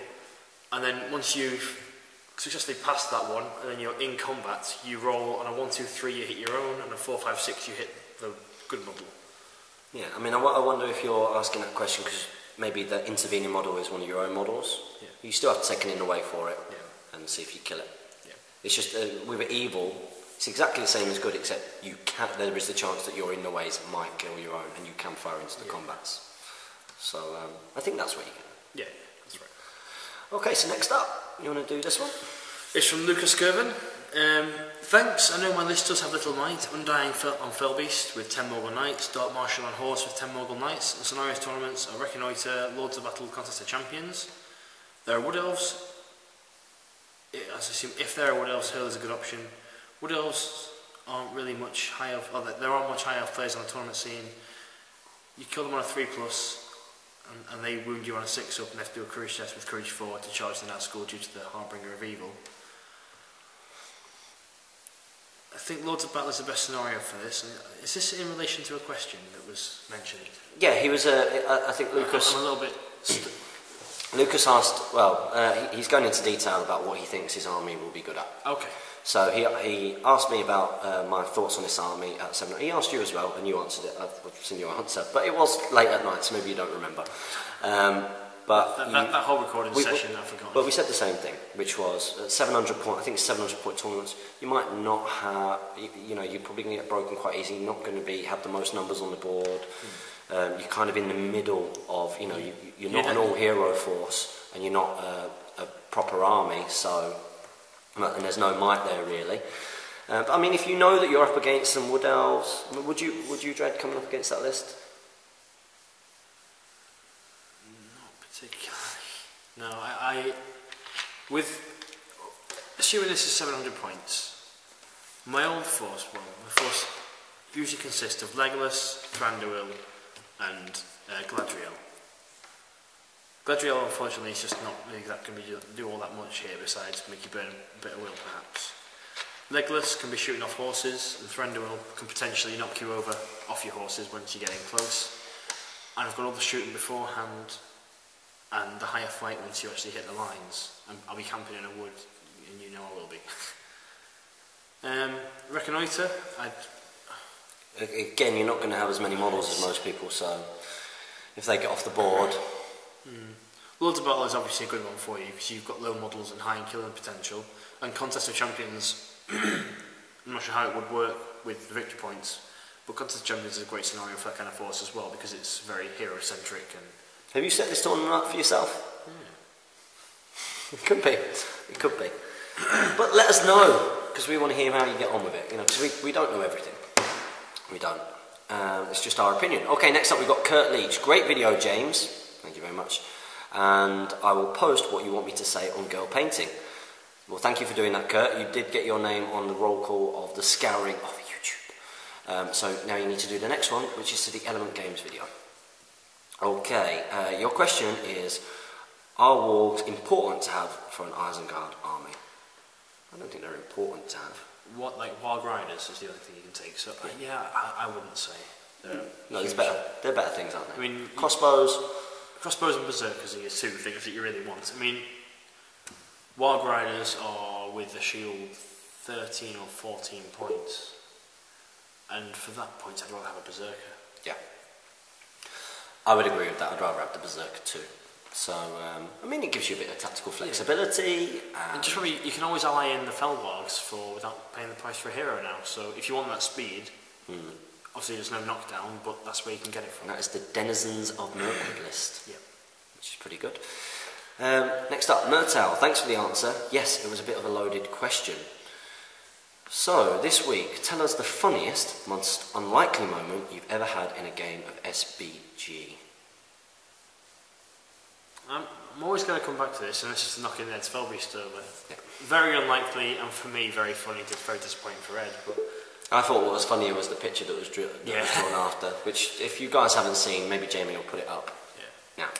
And then once you've successfully passed that one, and then you're in combat, you roll on a 1, 2, 3, you hit your own, and a 4, 5, 6, you hit the good model. Yeah, I mean, I wonder if you're asking that question because maybe the intervening model is one of your own models. Yeah. You still have to take an in the way for it, yeah, and see if you kill it. Yeah. It's just with evil, it's exactly the same as good, except there is the chance that your in the ways might kill your own, and you can fire into the combats. So I think that's what you get. Yeah, that's right. Okay, so next up, you want to do this one? It's from Lucas Gervin. Thanks, I know my list does have Little Knight, Undying on Fellbeast with 10 Morgul Knights, Dark Marshal on Horse with 10 Morgul Knights, and Scenarios tournaments are Reconnoiter, Lords of Battle, Contest of Champions. There are Wood Elves. I assume if there are Wood Elves, Hurl is a good option. Wood Elves aren't really much high of, there aren't much high elf players on the tournament scene. You kill them on a 3+, and they wound you on a 6 up and they have to do a courage test with courage 4 to charge the Nazgul due to the Harbinger of Evil. I think Lords of Battle is the best scenario for this. Is this in relation to a question that was mentioned? Yeah, he was. I think Lucas. I'm a little bit. Lucas asked. Well, he's going into detail about what he thinks his army will be good at. Okay. So he asked me about my thoughts on this army at seminar. He asked you as well, and you answered it. I've seen your answer, but it was late at night, so maybe you don't remember. But that whole recording session, I've forgotten. But we said the same thing, which was 700 point. I think 700 point tournaments. You might not have. You're probably going to get broken quite easy. You're not going to have the most numbers on the board. You're kind of in the middle of. You're not an all-hero force, and you're not a proper army. So, and there's no might there really. But I mean, if you know that you're up against some Wood Elves, would you dread coming up against that list? No, assuming this is 700 points, my old force, my force usually consists of Legolas, Thranduil, and Gladriel. Gladriel, unfortunately, is just not really that going to do all that much here besides make you burn a bit of will, perhaps. Legolas can be shooting off horses, and Thranduil can potentially knock you over off your horses once you get in close. And I've got all the shooting beforehand, and the higher fight once you actually hit the lines. I'll be camping in a wood, and you know I will be. Reconnoiter, Again, you're not going to have as many models as most people, so if they get off the board... Lords of Battle is obviously a good one for you, because you've got low models and high in killing potential, and Contest of Champions, I'm not sure how it would work with the victory points, but Contest of Champions is a great scenario for that kind of force as well, because it's very hero-centric and... Have you set this tournament up for yourself? Yeah. It could be. It could be. But let us know, because we want to hear how you get on with it. Because we don't know everything. We don't. It's just our opinion. Okay, next up we've got Kurt Leach. Great video, James. Thank you very much. And I will post what you want me to say on girl painting. Well, thank you for doing that, Kurt. You did get your name on the roll call of the scouring of YouTube. So now you need to do the next one, which is to the Element Games video. Okay, your question is, are wargs important to have for an Isengard army? I don't think they're important to have. What, like Warg Riders is the only thing you can take, so yeah, I wouldn't say. No, they're better things, aren't they? I mean, crossbows and Berserkers are your two things that you really want. I mean, Warg Riders are with the shield 13 or 14 points, and for that point I'd rather have a Berserker. Yeah. I would agree with that. I'd rather have the Berserker too. So, I mean, it gives you a bit of tactical flexibility. And just remember, you can always ally in the Felwargs without paying the price for a hero now. So, if you want that speed, obviously there's no knockdown, but that's where you can get it from. And that is the Denizens of Mirkwood list. Yeah. Which is pretty good. Next up, Murtal. Thanks for the answer. Yes, it was a bit of a loaded question. So, this week, tell us the funniest, most unlikely moment you've ever had in a game of SBG. I'm always going to come back to this, and this is knocking Ed's Fellbeast over. Yeah. Very unlikely, and for me, very funny, very disappointing for Ed. But I thought what was funnier was the picture that was drawn after, which, if you guys haven't seen, maybe Jamie will put it up. Yeah. Now.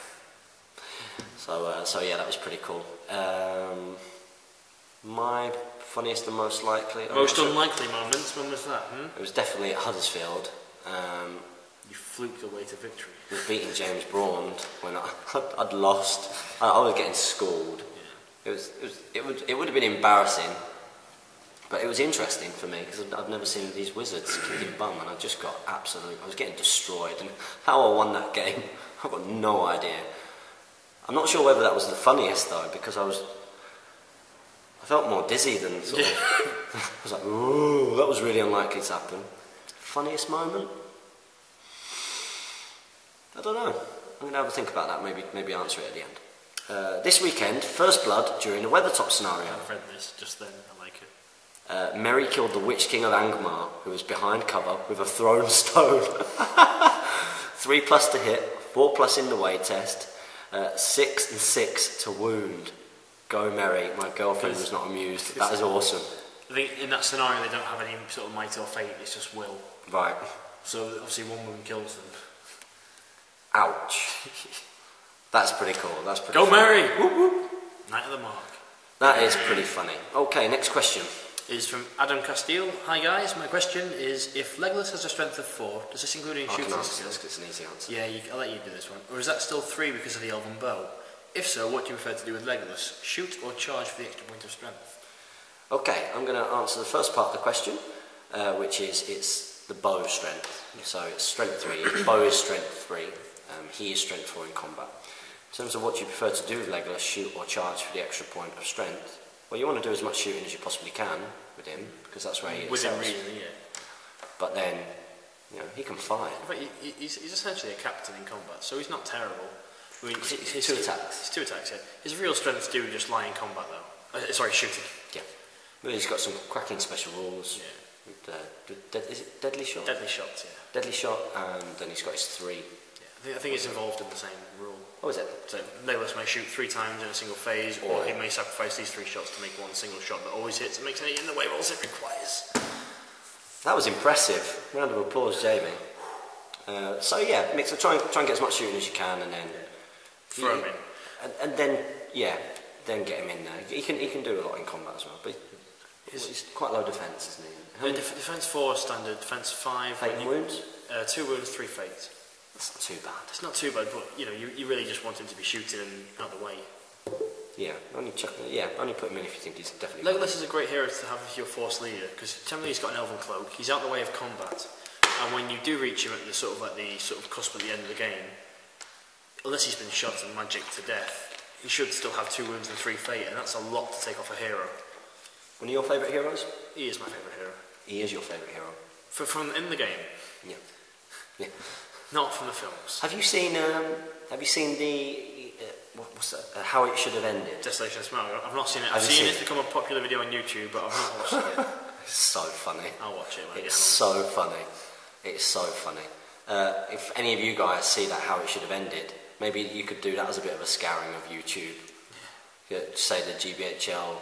So yeah, that was pretty cool. My funniest and most likely... Most unlikely moments, when was that? It was definitely at Huddersfield. You fluked your way to victory. Was beating James Braun when I'd lost. I was getting schooled. Yeah. It would have been embarrassing, but it was interesting for me because I'd never seen these wizards kicking bum, and I just got I was getting destroyed. And how I won that game, I've got no idea. I'm not sure whether that was the funniest though, because I felt more dizzy than sort of. I was like, ooh, that was really unlikely to happen. Funniest moment? I don't know. I'm going to have a think about that, maybe answer it at the end. This weekend, first blood during the Weathertop scenario. I've read this just then, I like it. Merry killed the Witch King of Angmar, who was behind cover with a thrown stone. 3+ to hit, 4+ in the weight test, 6 and 6 to wound. Go Merry, my girlfriend was not amused. That is awesome. I think in that scenario they don't have any sort of might or fate, it's just will. Right. So obviously one wound kills them. Ouch. That's pretty cool. That's pretty Go funny. Merry! Whoop whoop! Night of the Mark. That is pretty funny. Okay, next question. Is from Adam Castile. Hi guys, my question is, if Legolas has a strength of 4, does this include any shooting skills? This, it's an easy answer. Yeah, I'll let you do this one. Or is that still 3 because of the elven bow? If so, what do you prefer to do with Legolas? Shoot or charge for the extra point of strength? Okay, I'm going to answer the first part of the question, which is it's the bow strength. So it's strength 3, bow is strength 3, he is strength 4 in combat. In terms of what you prefer to do with Legolas, shoot or charge for the extra point of strength, well, you want to do as much shooting as you possibly can with him, because that's where he excels. Within reason, yeah. But then, he can fight. In fact, he's essentially a captain in combat, so he's not terrible. I mean, his 2 attacks. His 2 attacks, yeah. His real strengths do just lie in combat, though. Sorry, shooting. Yeah. But he's got some cracking special rules. Yeah. With, is it Deadly Shot? Deadly Shot, yeah. Deadly Shot, and then he's got his 3. Yeah, I think it's involved in the same rule. Oh, is it? So Legolas may shoot 3 times in a single phase, or he may sacrifice these 3 shots to make one single shot that always hits and makes any in the way rolls it requires. That was impressive. Round of applause, Jamie. So yeah, mix. Try and get as much shooting as you can, and then throw him in. And then then get him in there. He can do a lot in combat as well, but he's quite low defence, isn't he? Defence 4 standard, defence 5. Fate wounds? 2 wounds, 3 fate. That's not too bad. It's not too bad, but you really just want him to be shooting and out of the way. Yeah, only put him in if you think he's definitely. Legolas is a great hero to have as your force leader, because generally he's got an elven cloak. He's out of the way of combat, and when you do reach him at the sort of cusp at the end of the game, unless he's been shot and magicked to death, he should still have 2 wounds and 3 fate, and that's a lot to take off a hero. One of your favourite heroes? He is my favourite hero. He is your favourite hero. From in the game? Yeah. Yeah. Not from the films. Have you seen the what's that? How It Should Have Ended? Desolation Smell. I've not seen it. I've seen it become a popular video on YouTube, but I've not watched it. It's so funny. I'll watch it. It's so funny. It's so funny. If any of you guys see that How It Should Have Ended, maybe you could do that as a bit of a scouring of YouTube. Yeah. Say the GBHL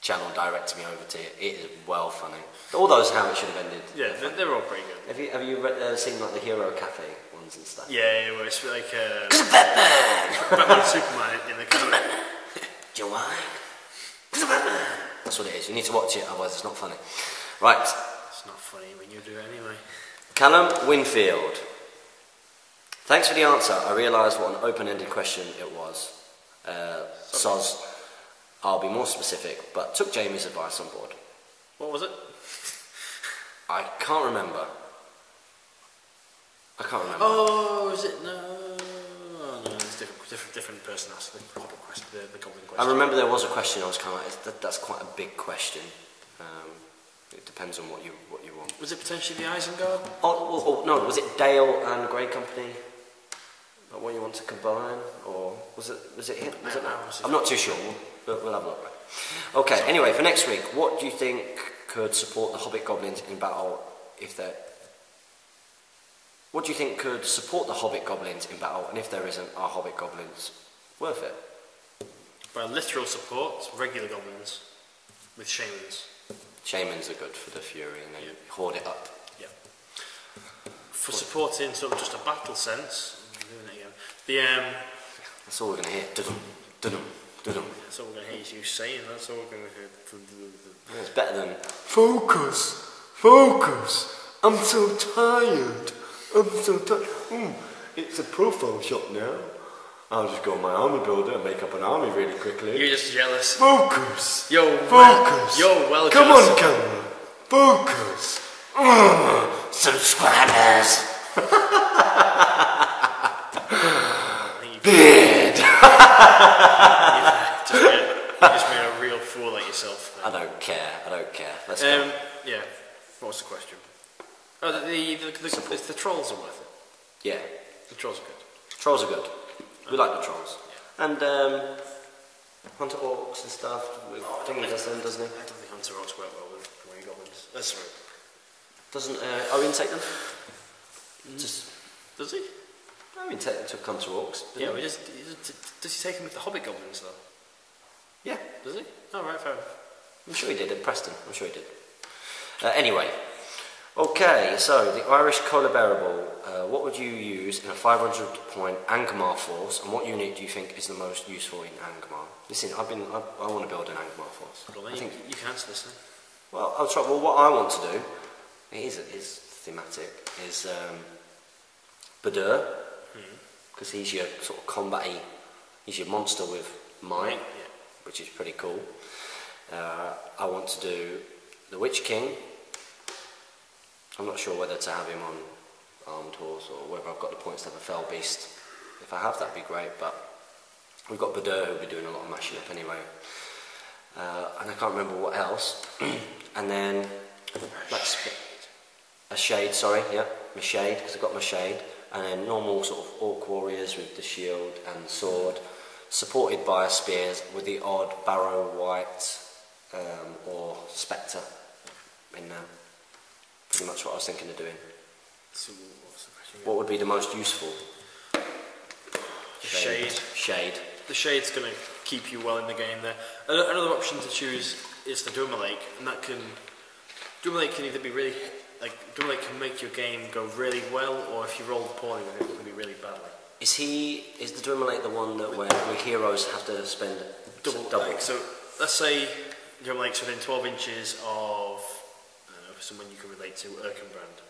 channel directed me over to it. It is well funny. All those How It Should Have Ended. Yeah, they're all pretty good. Have you seen like the Hero Cafe ones and stuff? Yeah, where it's like Batman! Batman and Superman in the cafe. Do you mind? That's what it is. You need to watch it, otherwise it's not funny. Right. It's not funny when you do it anyway. Callum Winfield. Thanks for the answer. I realised what an open-ended question it was. Soz. I'll be more specific, but took Jamie's advice on board. What was it? I can't remember. Oh, is it? No, it's different person asked the Hobbit question, the Goblin question. I remember there was a question. I was kind of like, that's quite a big question. It depends on what you want. Was it potentially the Isengard? No, was it Dale and Grey Company? Like what you want to combine, or was it him? Was it that? I'm not too sure. We'll have a look. Okay. Anyway, for next week, what do you think could support the Hobbit Goblins in battle if they're... What do you think could support the Hobbit Goblins in battle, and if there isn't, are Hobbit Goblins worth it? By literal support, regular goblins with shamans. Shamans are good for the Fury, and then hoard it up. Yeah. For support in sort of just a battle sense, I'm doing it again. That's all we're going to hear. Dudum, dudum, dudum. That's all we're going to hear is you saying. That's all we're going to hear. Yeah, it's better than focus, focus. I'm so tired. I'm so tired. It's a profile shot now. I'll just go on my army builder and make up an army really quickly. You're just jealous. Focus. Yo, focus. You're well Come jealous. on, camera. Focus. Subscribers. Beard. You just made a real fool of yourself. I don't care. I don't care. Let's go. Yeah. What was the question? Oh, the trolls are worth it. Yeah. The trolls are good. Trolls are good. We like the trolls. Yeah. And hunter orcs and stuff. Things does them, doesn't he? I don't think hunter orcs work well with grey goblins. That's right. Doesn't Owen take them? Just does he? Owen took hunter orcs. Yeah, but does he take them with the Hobbit goblins though? Yeah. Does he? Oh right, fair enough. I'm sure he did at Preston. I'm sure he did. Anyway. Okay, so the Irish Cola Bearable. What would you use in a 500-point Angmar force, and what unit do you think is the most useful in Angmar? Listen, I want to build an Angmar force. Well, I think you can answer this then. Well, I'll try. Well, what I want to do is thematic. Is Badur, because he's your sort of combat-y. He's your monster with might, which is pretty cool. I want to do the Witch King. I'm not sure whether to have him on armed horse or whether I've got the points to have a fell beast. If I have, that'd be great, but we've got Badur who'll be doing a lot of mashing up anyway. And I can't remember what else. And then a shade, sorry, yeah, my shade, because I've got my shade. And then normal sort of orc warriors with the shield and sword, supported by spears with the odd barrow white or spectre in there. Pretty much what I was thinking of doing. So what's the question? What would be the most useful? Shade. Shade. The shade's going to keep you well in the game there. Another option to choose is the Dumalake, and that can... Dumalake can either be really... Dumalake can make your game go really well, or if you roll poorly with it, it can be really badly. Is the Dumalake the one that where heroes have to spend double? So, let's say Dumalake's within 12 inches of... someone you can relate to, Erkenbrand.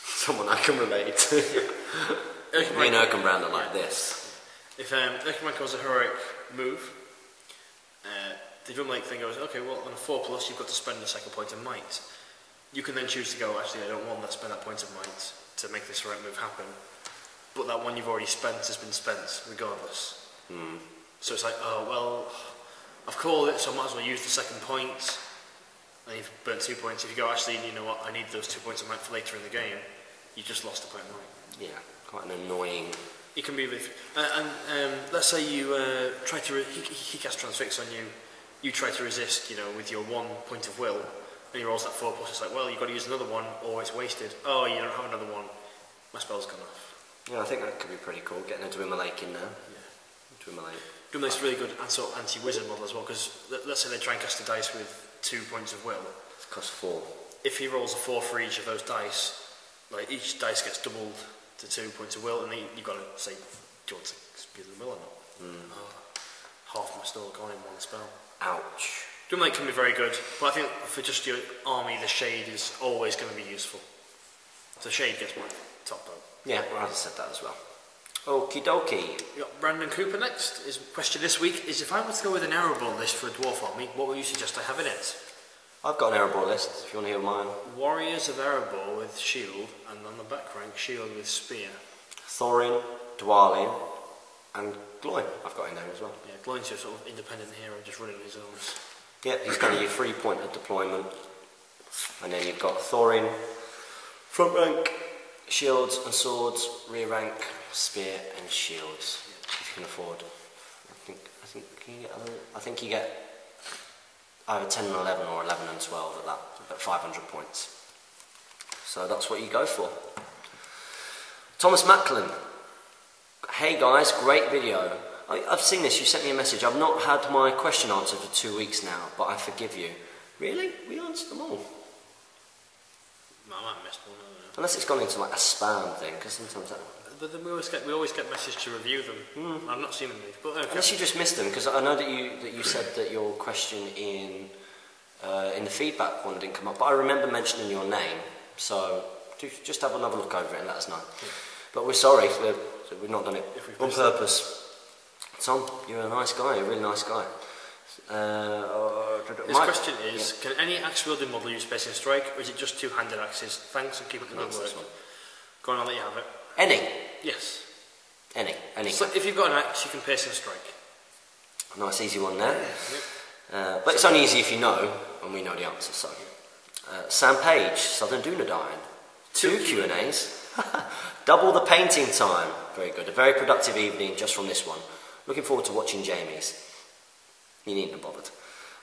Someone I can relate to. Me and Erkenbrand are like this. If Erkenbrand goes a heroic move, the Drumlake thing goes, okay, well on a 4+, you've got to spend the second point of might. You can then choose to go, actually I don't want to spend that point of might to make this heroic move happen, but that one you've already spent has been spent regardless. So it's like, oh well, I've called it, so I might as well use the second point. And you've burnt 2 points. If you go, actually, you know what, I need those 2 points of might for later in the game, you just lost a point of might. Yeah, quite an annoying... It can be really... let's say you try to... He casts Transfix on you, you try to resist, you know, with your 1 point of will, and he rolls that 4+, it's like, well, you've got to use another one, or it's wasted. Oh, you don't have another one, my spell's gone off. Yeah, I think that could be pretty cool, getting a Dwimmerlake in there. Yeah. Dwimmerlake. Dwimmerlake's really good anti-wizard model as well, because let's say they try and cast a dice with 2 points of will. It costs 4. If he rolls a 4 for each of those dice, like each dice gets doubled to 2 points of will, and then you've got to say, do you want to spear the will or not? Half my spell gone in one spell. Ouch. Dwimmerlake can be very good, but I think for just your army, the shade is always going to be useful. So shade gets my top vote. Yeah, well, I said that as well. Okie dokie. We got Brandon Cooper next. His question this week is, if I were to go with an arrow list for a dwarf army, what would you suggest I have in it? I've got an arrow list, if you want to hear mine. Warriors of Erebor with shield, and on the back rank, shield with spear. Thorin, Dwalin, and Gloin I've got in there as well. Yeah, Gloin's your sort of independent hero, just running his own. Yeah, he's going to your 3-point of deployment. And then you've got Thorin, front rank, shields and swords, rear rank, spear and shields. If you can afford. I think you get either 10 and 11 or 11 and 12 at that, at 500 points. So that's what you go for. Thomas Macklin. Hey guys, great video. I've seen this, you sent me a message. I've not had my question answered for 2 weeks now, but I forgive you. Really? We answered them all. I might have missed one. I don't know. Unless it's gone into like a spam thing, because sometimes that... But then we always get message to review them. I've not seen them, but okay. Unless you just missed them, because I know that you said that your question in the feedback one didn't come up, but I remember mentioning your name, so just have another look over it and let us know. Yeah. But we're sorry, we've not done it on purpose. Tom, you're a nice guy, a really nice guy. This question is, can any axe wielding model use space and strike, or is it just two-handed axes? Thanks and keep up the good work. Go on, I'll let you have it. Any? Yes. Any. So if you've got an axe, you can pierce and strike. Nice easy one there. Yep. But it's only easy if you know, and we know the answer, so. Sam Page, Southern Dunedain. 2 Q&As. Double the painting time. Very good. A very productive evening just from this one. Looking forward to watching Jamie's. You needn't have bothered.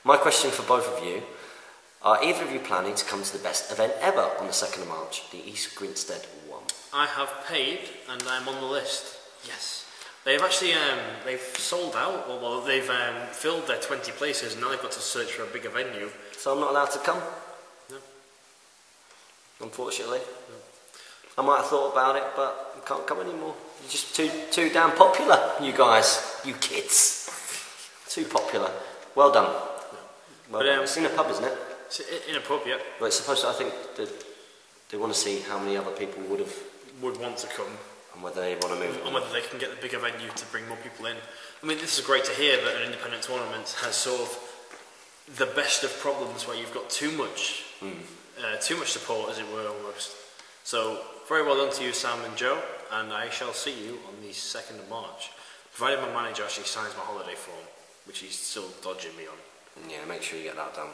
My question for both of you, are either of you planning to come to the best event ever on the 2nd of March, the East Grinstead one? I have paid and I'm on the list. Yes. They've actually, they've sold out, well they've filled their 20 places and now they've got to search for a bigger venue. So I'm not allowed to come? No. Unfortunately. No. I might have thought about it, but I can't come anymore. You're just too damn popular, you guys. You kids. Too popular. Well done. Well done. It's in a pub, isn't it? It's in a pub, yeah. Well, it's supposed to, I think, they want to see how many other people would want to come. And whether they want to move. And whether they can get the bigger venue to bring more people in. I mean, this is great to hear that an independent tournament has sort of the best of problems where you've got too much support, as it were, almost. So, very well done to you, Sam and Joe, and I shall see you on the 2nd of March, provided my manager actually signs my holiday form, which he's still dodging me on. Yeah, make sure you get that done.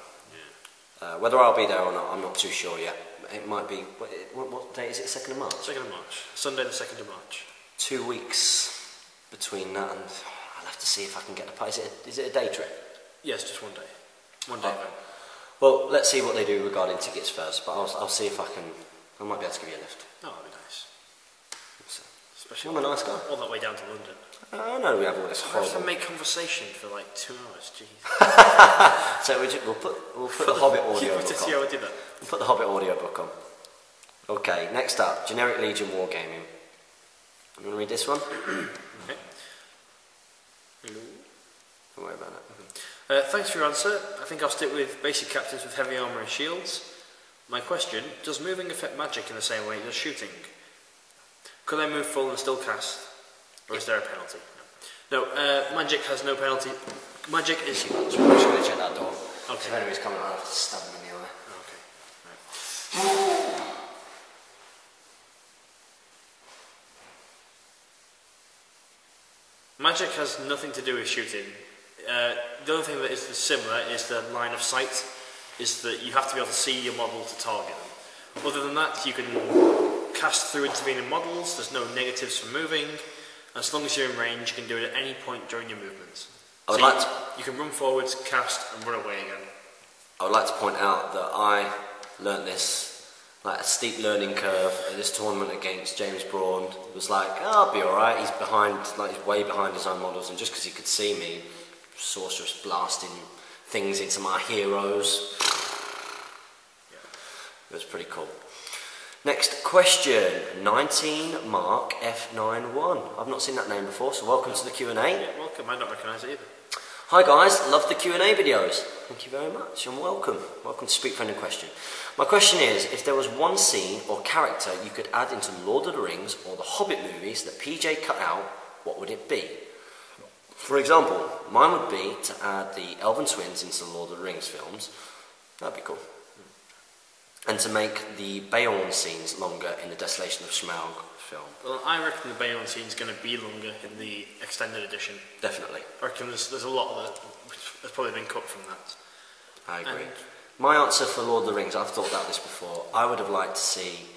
Yeah. Whether I'll be there or not, I'm not too sure yet. It might be... What date is it? 2nd of March? 2nd of March. Sunday the 2nd of March. 2 weeks between that and... I'll have to see if I can get the price. Is it a day trip? Yes, just one day. One day event. Well, let's see what they do regarding tickets first, but I'll see if I can... I might be able to give you a lift. Oh, that'd be nice. So, especially I'm a nice guy. All that way down to London. I know we have all this horrible... I have to make conversation for like 2 hours, jeez. So we'll put the Hobbit audio book on. We'll put the Hobbit audio book on. Okay, next up, Generic Legion Wargaming. You want to read this one? Okay. Don't worry about it. Thanks for your answer. I think I'll stick with basic captains with heavy armour and shields. My question, does moving affect magic in the same way it does shooting? Could I move full and still cast? Or is there a penalty? No, magic has no penalty. Magic is... I'm just going to check that door. Okay. If anybody's coming, I'll have to stab them in the eye. Okay. Right. Magic has nothing to do with shooting. The only thing that is similar is the line of sight, is that you have to be able to see your model to target them. Other than that, you can cast through intervening models, there's no negatives for moving, and as long as you're in range, you can do it at any point during your movements. You can run forwards, cast, and run away again. I would like to point out that I learnt this, like a steep learning curve at this tournament against James Braun. It was like, oh, I'll be alright, he's behind, like he's way behind his own models, and just because he could see me, sorceress blasting things into my heroes. Yeah. It was pretty cool. Next question, 19 Mark F91. I've not seen that name before, so welcome to the Q&A. Yeah, welcome. I don't recognise it either. Hi guys, love the Q&A videos. Thank you very much and welcome. Welcome to Speak Friendly Question. My question is, if there was one scene or character you could add into Lord of the Rings or the Hobbit movies that PJ cut out, what would it be? For example, mine would be to add the Elven twins into the Lord of the Rings films. That'd be cool. And to make the Beorn scenes longer in the Desolation of Smaug film. Well, I reckon the Beorn scene's going to be longer in the extended edition. Definitely. I reckon there's a lot of that has probably been cut from that. I agree. My answer for Lord of the Rings, I've thought about this before, I would have liked to see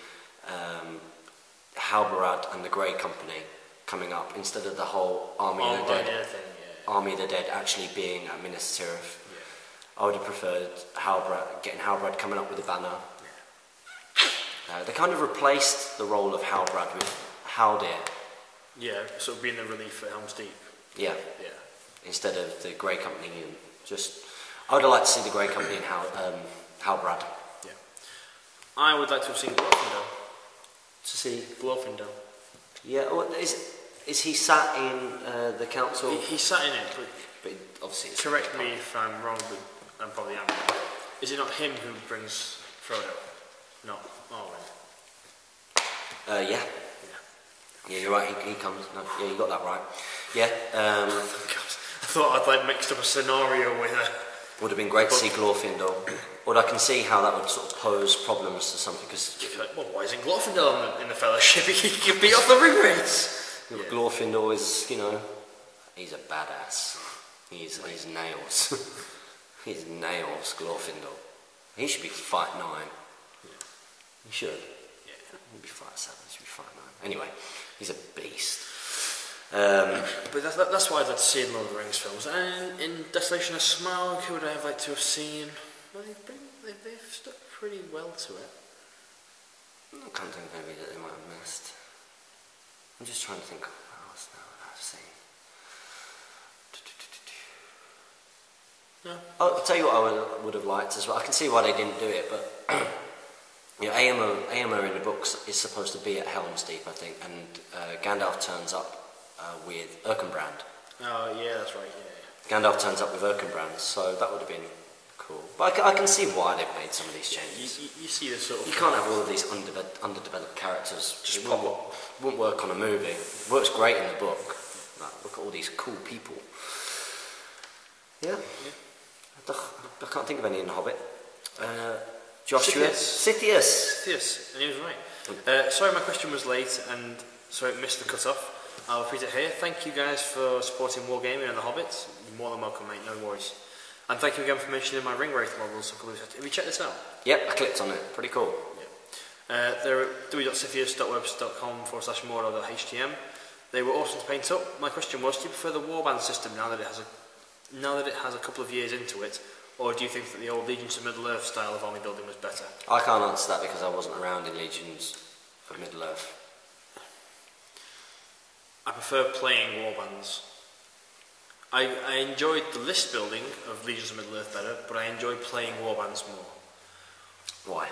Halbarad and the Grey Company coming up instead of the whole Army of the Dead thing, yeah. Army of the Dead actually being at Minas Tirith. Yeah. I would have preferred getting Halbarad coming up with a banner. Yeah. They kind of replaced the role of Halbarad with Haldir. Yeah, sort of being the relief for Helm's Deep. Yeah. Yeah. Instead of the Grey Company and just... I would have liked to see the Grey Company and Halbarad. Yeah. I would like to have seen Glorfindel. To see. Glorfindel. Yeah, is he sat in the council? He sat in it, But obviously it's correct me if I'm wrong, but I'm probably am. Is it not him who brings Frodo? Not Arwen. Yeah. Yeah, you're right, he comes. No, yeah, you got that right. Yeah. I thought I'd like mixed up a scenario with her. Would have been great to see Glorfindel. But I can see how that would sort of pose problems to something, because Like, well, why isn't Glorfindel in the Fellowship? He can beat off the ring rates. Yeah. Glorfindel is, you know, he's a badass. He's nails. He's nails, Glorfindel. He should be Fight 9. Yeah. He should. Yeah. He'd be Fight 7, he should be Fight 9. Anyway, he's a beast. But that's why I'd like to see in Lord of the Rings films. And in Desolation of Smaug, who would I have liked to have seen? Well, they've stuck pretty well to it. I can't think of any that they might have missed. I'm just trying to think of what else now I've seen. No. I'll tell you what I would have liked as well. I can see why they didn't do it, but you know, Éomer in the books is supposed to be at Helm's Deep, I think, and Gandalf turns up with Erkenbrand. Oh yeah, that's right. Yeah. Gandalf turns up with Erkenbrand, so that would have been cool. But I can see why they've made some of these changes. You see this sort of. You can't have all of these underdeveloped characters. Just It pop up. wouldn't work on a movie. It works great in the book. Like, look at all these cool people. Yeah. I can't think of any in The Hobbit. Joshua. Sithius. And he was right. Sorry my question was late and so it missed the cut-off. I'll repeat it here. Thank you guys for supporting Wargaming and The Hobbit. You're more than welcome, mate, no worries. And thank you again for mentioning my ring wraith models. Have you checked this out? Yep, I clicked on it. Pretty cool. Yeah. They're at www.sithius.webs.com/model.htm. They were awesome to paint up. My question was, do you prefer the warband system now that it has a couple of years into it, or do you think that the old Legions of Middle-earth style of army building was better? I can't answer that because I wasn't around in Legions of Middle-earth. I prefer playing warbands. I enjoyed the list building of Legions of Middle-earth better, but I enjoy playing warbands more. Why?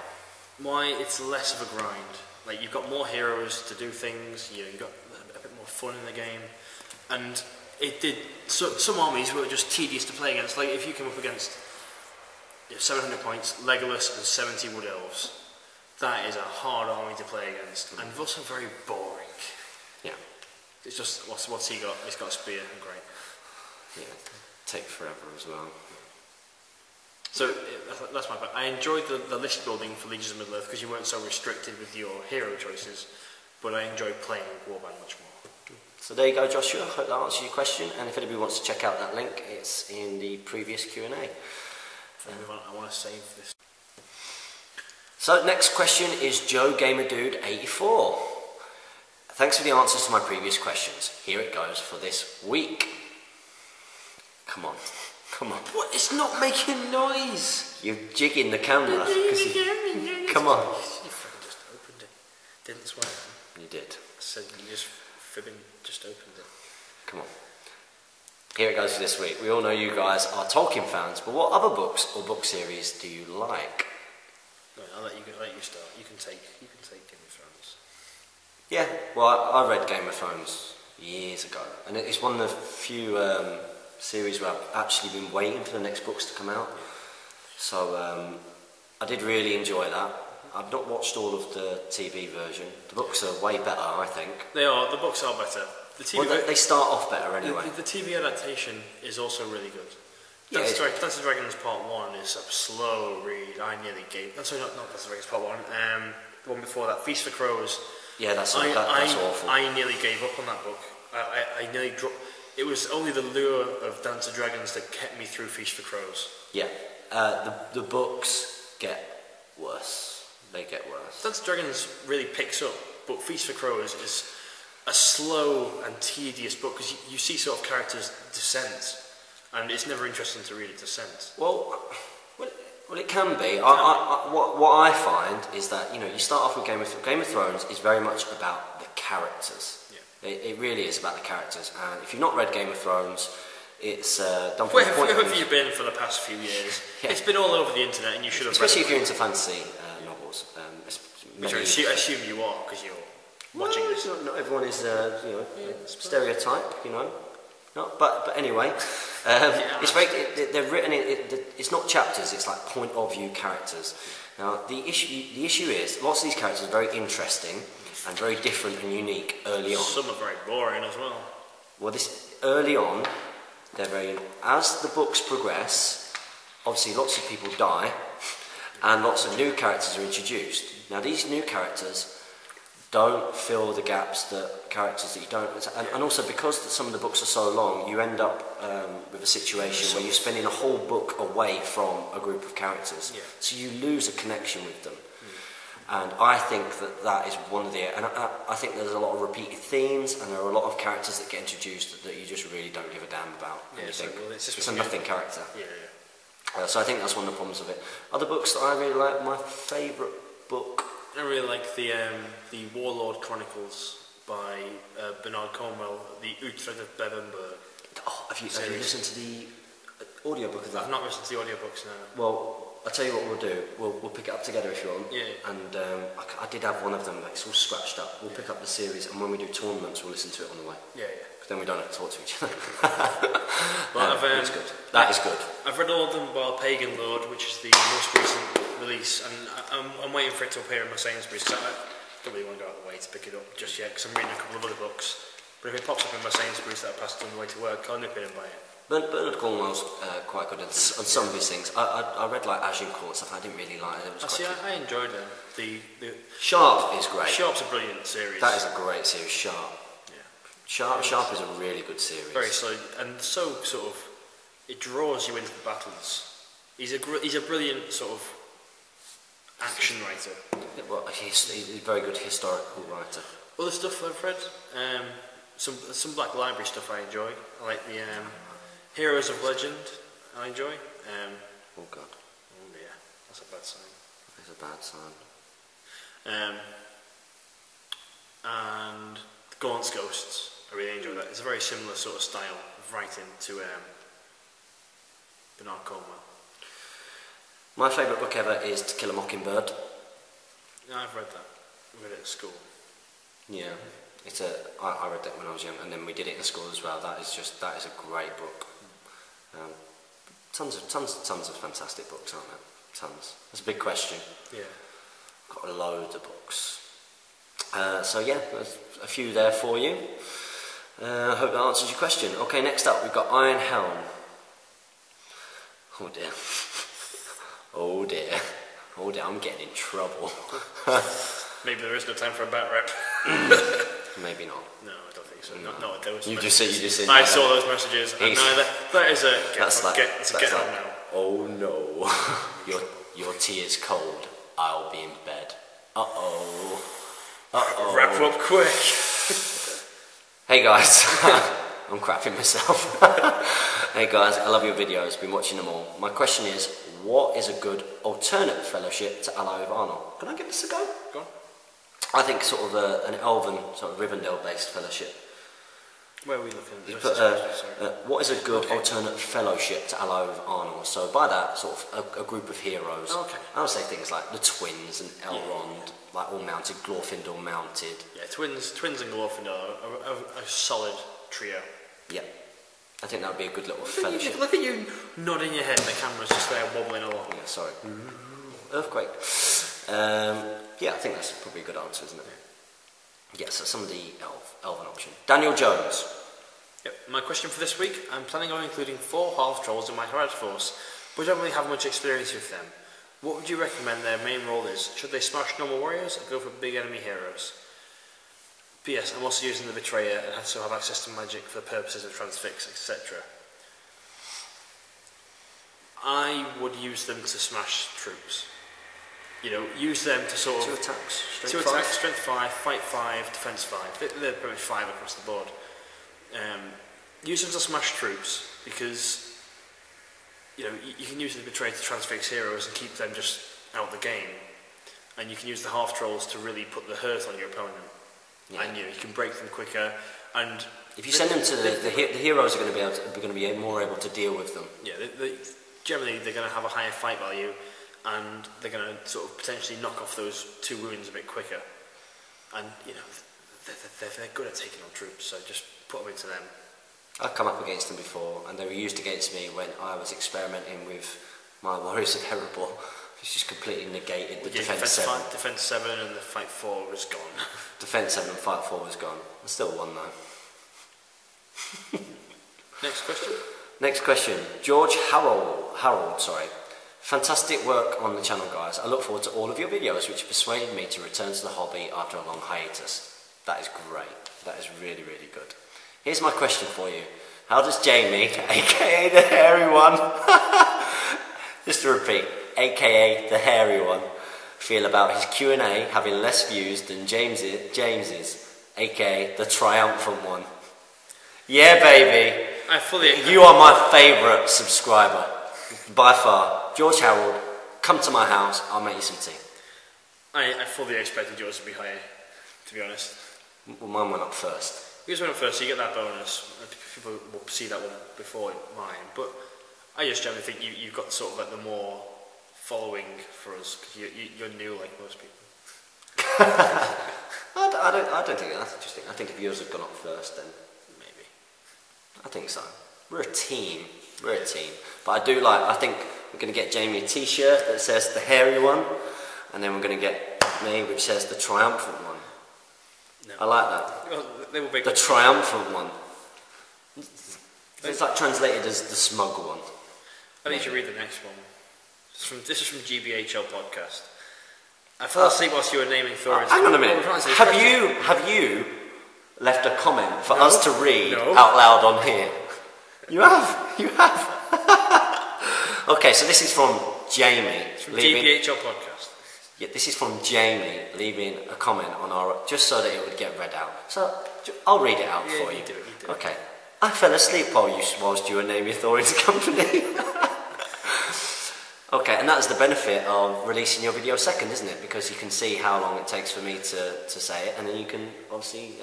Why? It's less of a grind. Like, you've got more heroes to do things, you've got a bit more fun in the game, and it did. So, some armies were just tedious to play against. Like, if you came up against 700 points, Legolas and 70 Wood Elves, that is a hard army to play against, and also very boring. Yeah. It's just, what's he got? He's got a spear, and great. Yeah, take forever as well. So that's my point. I enjoyed the list building for Legions of Middle-earth because you weren't so restricted with your hero choices, but I enjoyed playing Warband much more. So there you go, Joshua. I hope that answers your question. And if anybody wants to check out that link, it's in the previous Q&A. I want to save this. So next question is Joe GamerDude84. Thanks for the answers to my previous questions. Here it goes for this week. Come on. Come on. What? It's not making noise. You're jigging the camera. Come on. You fucking just opened it. Didn't swear. You did. I said you just fibbing just opened it. Come on. Here it goes for this week. We all know you guys are Tolkien fans, but what other books or book series do you like? No, I'll let you start. You can take Game of Thrones. Yeah, well, I read Game of Thrones years ago, and it's one of the few series where I've actually been waiting for the next books to come out. So I did really enjoy that. I've not watched all of the TV version. The books are way better, I think. They are. The books are better. The TV well, they start off better anyway. The TV adaptation is also really good. Yeah, Dance of Dragons Part 1 is a slow read. I nearly gave... Sorry, not Dance of Dragons Part 1. The one before that, Feast for Crows. Yeah, that's awful. I nearly gave up on that book. I nearly dropped... It was only the lure of Dance of Dragons that kept me through Feast for Crows. Yeah. The books get worse. They get worse. Dance of Dragons really picks up, but Feast for Crows is a slow and tedious book because you see sort of characters' descent, and it's never interesting to read a descent. Well, it can be. What I find is that you start off with Game of Thrones is very much about the characters. Yeah. It really is about the characters, and if you've not read Game of Thrones, it's done for Where have you been for the past few years? Yeah. It's been all over the internet, and you should have. Especially if you're into fantasy novels. course. Which I assume you are, because you're watching this. Not everyone is, stereotype, No, but anyway, it's very. They're written. It's not chapters. It's like point of view characters. Now the issue is lots of these characters are very interesting and very different and unique early on. Some are very boring as well. Well, early on, they're very. As the books progress, obviously lots of people die, and lots of new characters are introduced. Now these new characters don't fill the gaps that characters that you don't, and also because some of the books are so long, you end up with a situation where you're spending a whole book away from a group of characters, so you lose a connection with them. And I think that is one of the, and I think there's a lot of repeated themes, and there are a lot of characters that get introduced that you just really don't give a damn about. Yeah, so, well, it's a nothing character. Yeah. So I think that's one of the problems of it. Other books that I really like, my favourite book. I really like the Warlord Chronicles by Bernard Cornwell, the Utrecht of Bevenberg. Oh, have you listened to the audiobook of that? I've not listened to the audiobooks now. Well, I'll tell you what we'll do. We'll pick it up together if you want. Yeah. And I did have one of them, but it's all scratched up. We'll pick up the series, and when we do tournaments, we'll listen to it on the way. Yeah. Because then we don't have to talk to each other. Well, it's good. That is good. I've read all of them by Pagan Lord, which is the most recent release, and I'm waiting for it to appear in my Sainsbury's, because I don't really want to go out of the way to pick it up just yet, because I'm reading a couple of other books. But if it pops up in my Sainsbury's that I passed on the way to work, I'll nip in and buy it. Bernard Cornwell's quite good on some of his things. I read like Agincourt and stuff. I didn't really like it. I enjoyed them. The Sharp is great. Sharp's a brilliant series. That is a great series. Sharp. Yeah. Sharp is a really good series. Very solid, and so sort of it draws you into the battles. He's a brilliant sort of action writer. Yeah, well, he's a very good historical writer. Other stuff I've read, some Black Library stuff I enjoy. I like the Heroes of Legend. I enjoy. Oh God. Oh yeah, that's a bad sign. It's a bad sign. And Gaunt's Ghosts. I really enjoy that. It's a very similar sort of style of writing to Bernard Cornwell. My favourite book ever is To Kill a Mockingbird. No, I've read that. I read it at school. Yeah, I read that when I was young, and then we did it in school as well. That is a great book. Tons of fantastic books, aren't there? Tons. That's a big question. Yeah. Got a load of books. So yeah, there's a few there for you. I hope that answers your question. Okay, next up we've got Iron Helm. Oh dear. Oh dear. Oh dear, I'm getting in trouble. Maybe there is no time for a bat rep. Maybe not. No, I don't think so. No. Not with those You messages. just said I saw those messages, and that is a get out now. Oh no, your tea is cold. I'll be in bed. Uh-oh. Uh-oh. Wrap up quick. Hey guys, I'm crapping myself. Hey guys, I love your videos, been watching them all. My question is, what is a good alternate fellowship to Ally with Arnold? Can I give this a go? Go on. I think sort of an Elven, sort of Rivendell-based fellowship. Where are we looking? You put, what is a good alternate fellowship to Ally with Arnold? So by that, sort of a group of heroes. Okay. I would say things like the twins and Elrond, like all mounted, Glorfindel mounted. Yeah, twins and Glorfindel are a solid trio. Yeah. I think that would be a good little fellowship. Look at you nodding your head, and the camera's just there wobbling along. Yeah, sorry. Earthquake. Yeah, I think that's probably a good answer, isn't it? Yeah, so some of the Elven option. Daniel Jones. Yep. My question for this week, I'm planning on including 4 half trolls in my Harad force, but I don't really have much experience with them. What would you recommend their main role is? Should they smash normal warriors or go for big enemy heroes? P.S. I'm also using the Betrayer and so have access to magic for the purposes of transfix, etc. I would use them to smash troops. You know, use them to sort of... 2 attacks, strength 5, fight 5, defense 5. They're pretty much 5 across the board. Use them to smash troops because, you know, you can use the Betrayer to transfix heroes and keep them just out of the game. And you can use the half trolls to really put the hurt on your opponent. Yeah. And you can break them quicker. And if you send them to the heroes are going to be more able to deal with them. Yeah, generally they're going to have a higher fight value, and they're going to sort of potentially knock off those 2 wounds a bit quicker. And, you know, they're good at taking on troops, so just put them into them. I've come up against them before, and they were used against me when I was experimenting with my Warriors of Erebor, which just completely negated the defense 7. Defense 7 and the fight 4 was gone. Defense 7 and fight 4 was gone. I still won though. Next question. Next question. George Harold, sorry. Fantastic work on the channel, guys. I look forward to all of your videos, which persuaded me to return to the hobby after a long hiatus. That is great. That is really, really good. Here's my question for you. How does Jamie, aka the hairy one, just to repeat, aka the hairy one, feel about his Q&A having less views than James's, aka the triumphant one? Yeah, baby. I fully agree. You are my favourite subscriber, by far. George Harold, come to my house, I'll make you some tea. I fully expected yours to be higher, to be honest. Well, mine went up first. Yours went up first, so you get that bonus. People will see that one before mine, but I just generally think you've got sort of like the more following for us, because you're new like most people. I don't think that's interesting. I think if yours had gone up first, then maybe. I think so. We're a team. We're a team. But I think we're going to get Jamie a t-shirt that says the hairy one, and then we're going to get me, which says the triumphant one. No. I like that. Well, they will be the triumphant one. It's like translated as the smug one. I think you should read the next one. This is from GBHL podcast. I fell asleep whilst you were naming Thorin's. Hang on a minute. Have you left a comment for us to read out loud on here? You have. Okay, so this is from Jamie. It's from GBHL podcast. Yeah, this is from Jamie leaving a comment on our, just so that it would get read out. So I'll read it out for you. You do it. Okay. I fell asleep whilst you were naming Thorin's company. Okay, and that's the benefit of releasing your video second, isn't it? Because you can see how long it takes for me to say it, and then you can obviously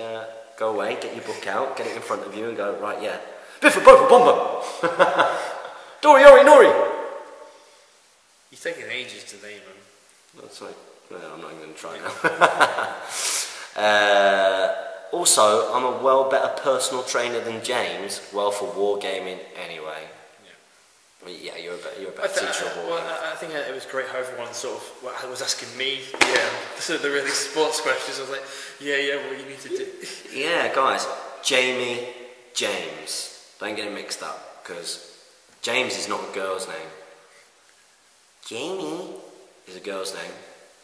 go away, get your book out, get it in front of you, and go, right, yeah. Biffa Bofa Bomba! Dory Ori Nori! You're taking ages to name them. That's right. No, I'm not even going to try now. Also, I'm a well better personal trainer than James. Well, for wargaming anyway. Yeah, you're a better teacher of wargaming. Well, I think it was great how everyone sort of was asking me the really sports questions. I was like, yeah, what you need to do. Yeah, guys, Jamie, James. Don't get it mixed up, because James is not a girl's name. Jamie is a girl's name.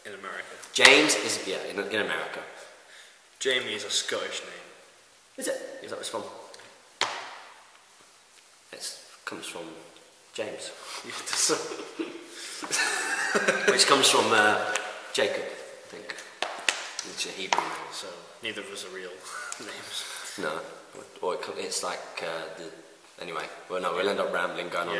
In America. James is, in America. Jamie is a Scottish name. Is it? Is that what it's from? It comes from James. Which comes from Jacob, I think. It's a Hebrew name. So neither of us are real names. No. Or it's like anyway, well no, we'll end up rambling going on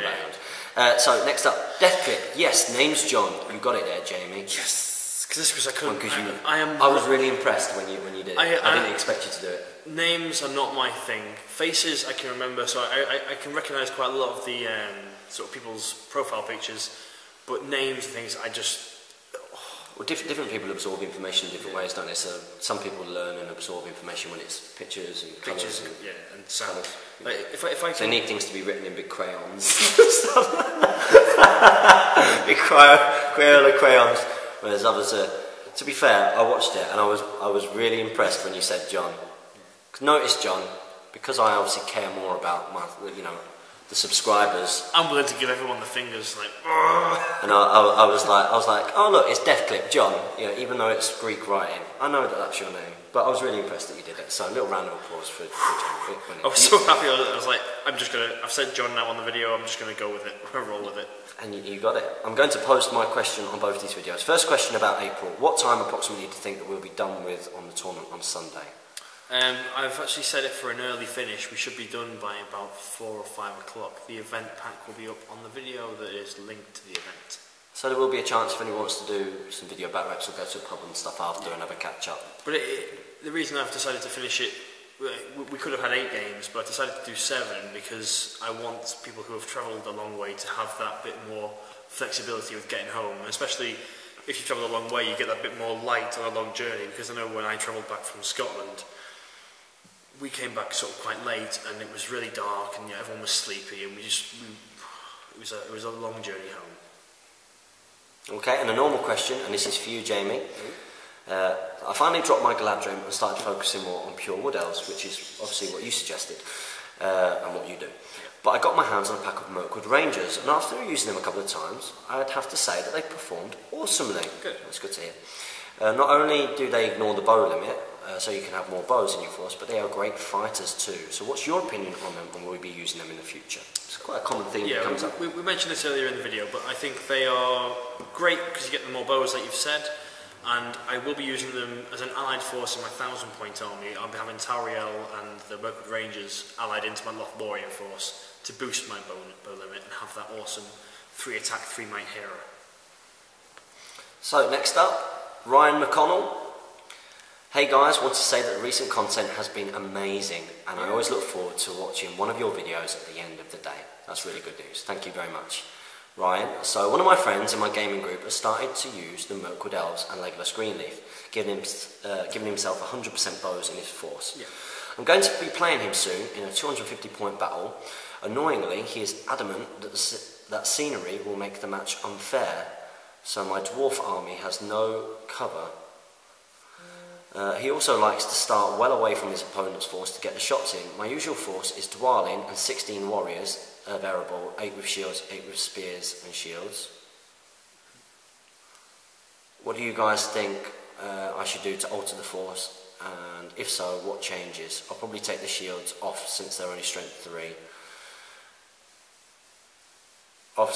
that. So next up, Death Clip. Yes, name's John. You got it there, Jamie. Yes. Because this was I couldn't. I was really impressed when you did it. I didn't expect you to do it. Names are not my thing. Faces I can remember, so I can recognise quite a lot of the sort of people's profile pictures, but names and things I just. Well, different people absorb information in different ways, don't they? So some people learn and absorb information when it's pictures and colours and sound. Like if I they need things to be written in big crayons. Big Crayola crayons. Whereas others are. To be fair, I watched it and I was really impressed when you said John. Notice John, because I obviously care more about my the subscribers. I'm willing to give everyone the fingers, like. And I was like, oh look, it's Death Clip John. Even though it's Greek writing, I know that's your name. But I was really impressed that you did it. So a little round of applause for John. I was so happy. I was like, I've said John now on the video. I'm just gonna go with it. Roll with it. And you got it. I'm going to post my question on both these videos. First question about April. What time approximately do you think that we'll be done with on the tournament on Sunday? I've actually set it for an early finish. We should be done by about 4 or 5 o'clock. The event pack will be up on the video that is linked to the event. So there will be a chance if anyone wants to do some video back reps or go to a pub and stuff after and have a catch up. But the reason I've decided to finish it, we could have had 8 games, but I decided to do 7 because I want people who have travelled a long way to have that bit more flexibility with getting home, especially if you travel a long way, you get that bit more light on a long journey, because I know when I travelled back from Scotland, we came back sort of quite late and it was really dark and everyone was sleepy, and it was a long journey home. Okay, and a normal question, and this is for you, Jamie. I finally dropped my Galadrim and started focusing more on pure wood elves, which is obviously what you suggested and what you do. But I got my hands on a pack of Mirkwood Rangers, and after using them a couple of times, I'd have to say that they performed awesomely. Good. That's good to hear. Not only do they ignore the bow limit, so you can have more bows in your force, but they are great fighters too. So what's your opinion on them, and will we be using them in the future? It's quite a common thing that comes up. We mentioned this earlier in the video, but I think they are great because you get the more bows, like you've said, and I will be using them as an allied force in my 1,000-point army. I'll be having Tauriel and the Mirkwood Rangers allied into my Lothlorien force to boost my bow limit and have that awesome 3-attack, 3-might hero. So next up, Ryan McConnell. Hey guys, want to say that the recent content has been amazing, and I always look forward to watching one of your videos at the end of the day. That's really good news. Thank you very much, Ryan. So one of my friends in my gaming group has started to use the Mirkwood Elves and Legolas Greenleaf, giving himself 100% bows in his force. Yeah. I'm going to be playing him soon in a 250-point battle. Annoyingly, he is adamant that scenery will make the match unfair, so my dwarf army has no cover. He also likes to start well away from his opponent's force to get the shots in. My usual force is Dwalin and 16 warriors, variable, 8 with shields, 8 with spears and shields. What do you guys think I should do to alter the force? And if so, what changes? I'll probably take the shields off since they're only strength 3. So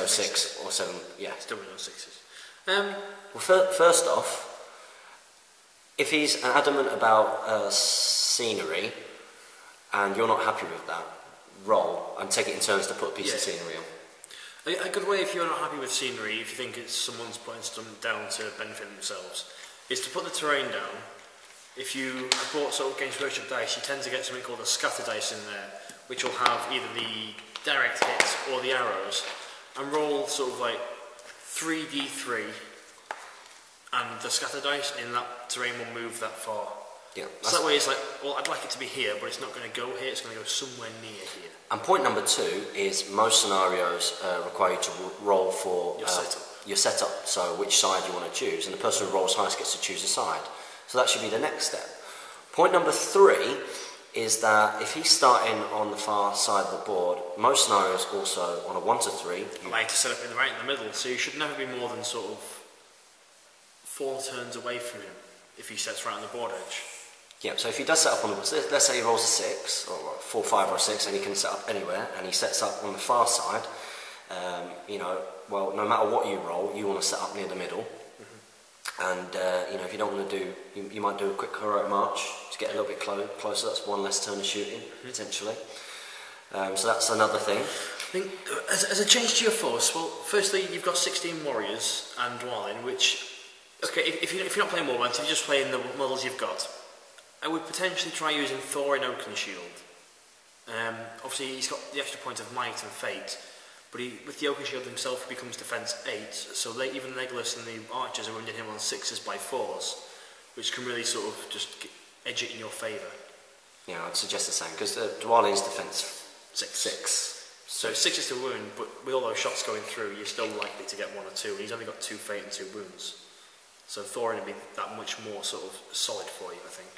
6 or 7, yeah. Still with no 6s. Well, first off, if he's adamant about scenery, and you're not happy with that, roll and take it in turns to put a piece of scenery on. A good way, if you're not happy with scenery, if you think it's someone's putting something down to benefit themselves, is to put the terrain down. If you have bought sort of Games Workshop dice, you tend to get something called a scatter dice in there, which will have either the direct hits or the arrows, and roll sort of like 3d3, and the scatter dice in that terrain will move that far. Yeah, so that way it's like, well, I'd like it to be here, but it's not going to go here, it's going to go somewhere near here. And point number 2 is most scenarios require you to roll for your setup, so which side you want to choose, and the person who rolls highest gets to choose a side. So that should be the next step. Point number 3 is that if he's starting on the far side of the board, most scenarios also on a 1 to 3. I like to set up right in the middle, so you should never be more than sort of 4 turns away from him if he sets right on the board edge. Yeah, so if he does set up on the board, let's say he rolls a 6, or 4, 5 or 6, and he can set up anywhere, and he sets up on the far side, you know, well, no matter what you roll, you want to set up near the middle. And, you know, if you don't want to do, you might do a quick heroic march to get a little bit closer. That's one less turn of shooting, potentially. So that's another thing. I think, as a change to your force, well, firstly, you've got 16 warriors and Dwalin, which, okay, if you're not playing Warbands, if you're just playing the models you've got, I would potentially try using Thor in Oakenshield. Obviously, he's got the extra point of might and fate, but with the Oakenshield himself, he becomes defense 8, so even Legolas and the archers are wounding him on 6s by 4s, which can really sort of just edge it in your favour. Yeah, I'd suggest the same, because Dwalin's defense 6. So 6 is to wound, but with all those shots going through, you're still likely to get 1 or 2, and he's only got 2 fate and 2 wounds. So Thorin would be that much more sort of solid for you, I think.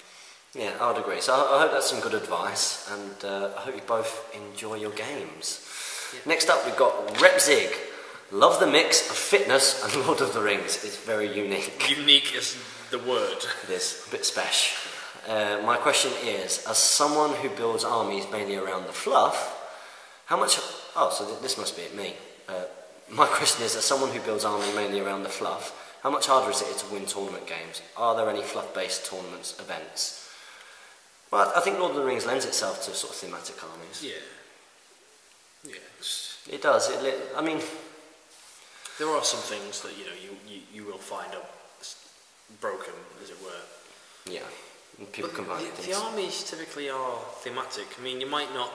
Yeah, I would agree. So I hope that's some good advice, and I hope you both enjoy your games. Yeah. Next up, we've got Repzig. Love the mix of fitness and Lord of the Rings. It's very unique. Unique is the word. It is, a bit special. My question is, as someone who builds armies mainly around the fluff, how much... Oh, so this must be at me. My question is, as someone who builds army mainly around the fluff, how much harder is it to win tournament games? Are there any fluff-based tournaments, events? Well, I think Lord of the Rings lends itself to sort of thematic armies. Yeah. Yes. It does. I mean, there are some things that you will find are broken, as it were. Yeah. People combine things. The armies typically are thematic. I mean, you might not.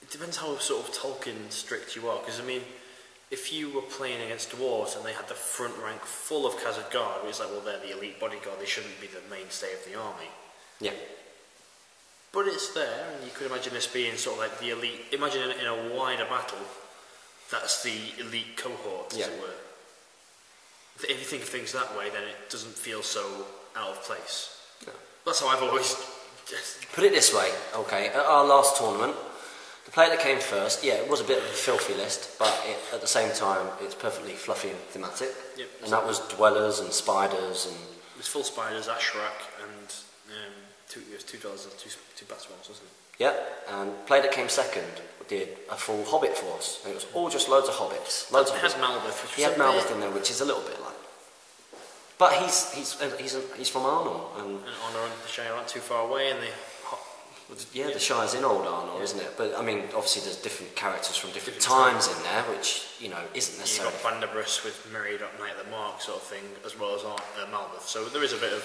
it depends how sort of Tolkien strict you are, because I mean, if you were playing against dwarves and they had the front rank full of Khazad Guard, it's like, well, they're the elite bodyguard, they shouldn't be the mainstay of the army. Yeah. But it's there, and you could imagine this being sort of like the elite. Imagine in a wider battle, that's the elite cohort, as it were. If you think of things that way, then it doesn't feel so out of place. No. That's how I've always put it this way. Okay, at our last tournament, the player that came first, yeah, it was a bit of a filthy list, but at the same time, it's perfectly fluffy and thematic. Yep, and that was dwellers and spiders and. It was full spiders, Ashrak, and it was $2 and two bats ones, wasn't it? Yeah, and the player that came second did a full Hobbit force. And it was all just loads of hobbits. Loads of It had Malbeth, which was he had Malbeth in there, which is a little bit like. But he's from Arnor, and Arnor and the Shire aren't too far away, and yeah, the Shire's in Old Arnor, isn't it? But I mean, obviously, there's different characters from different times in there, which isn't necessarily. You've got Banderbris with Meriadoc Knight of the Mark sort of thing, as well as Malbeth. So there is a bit of.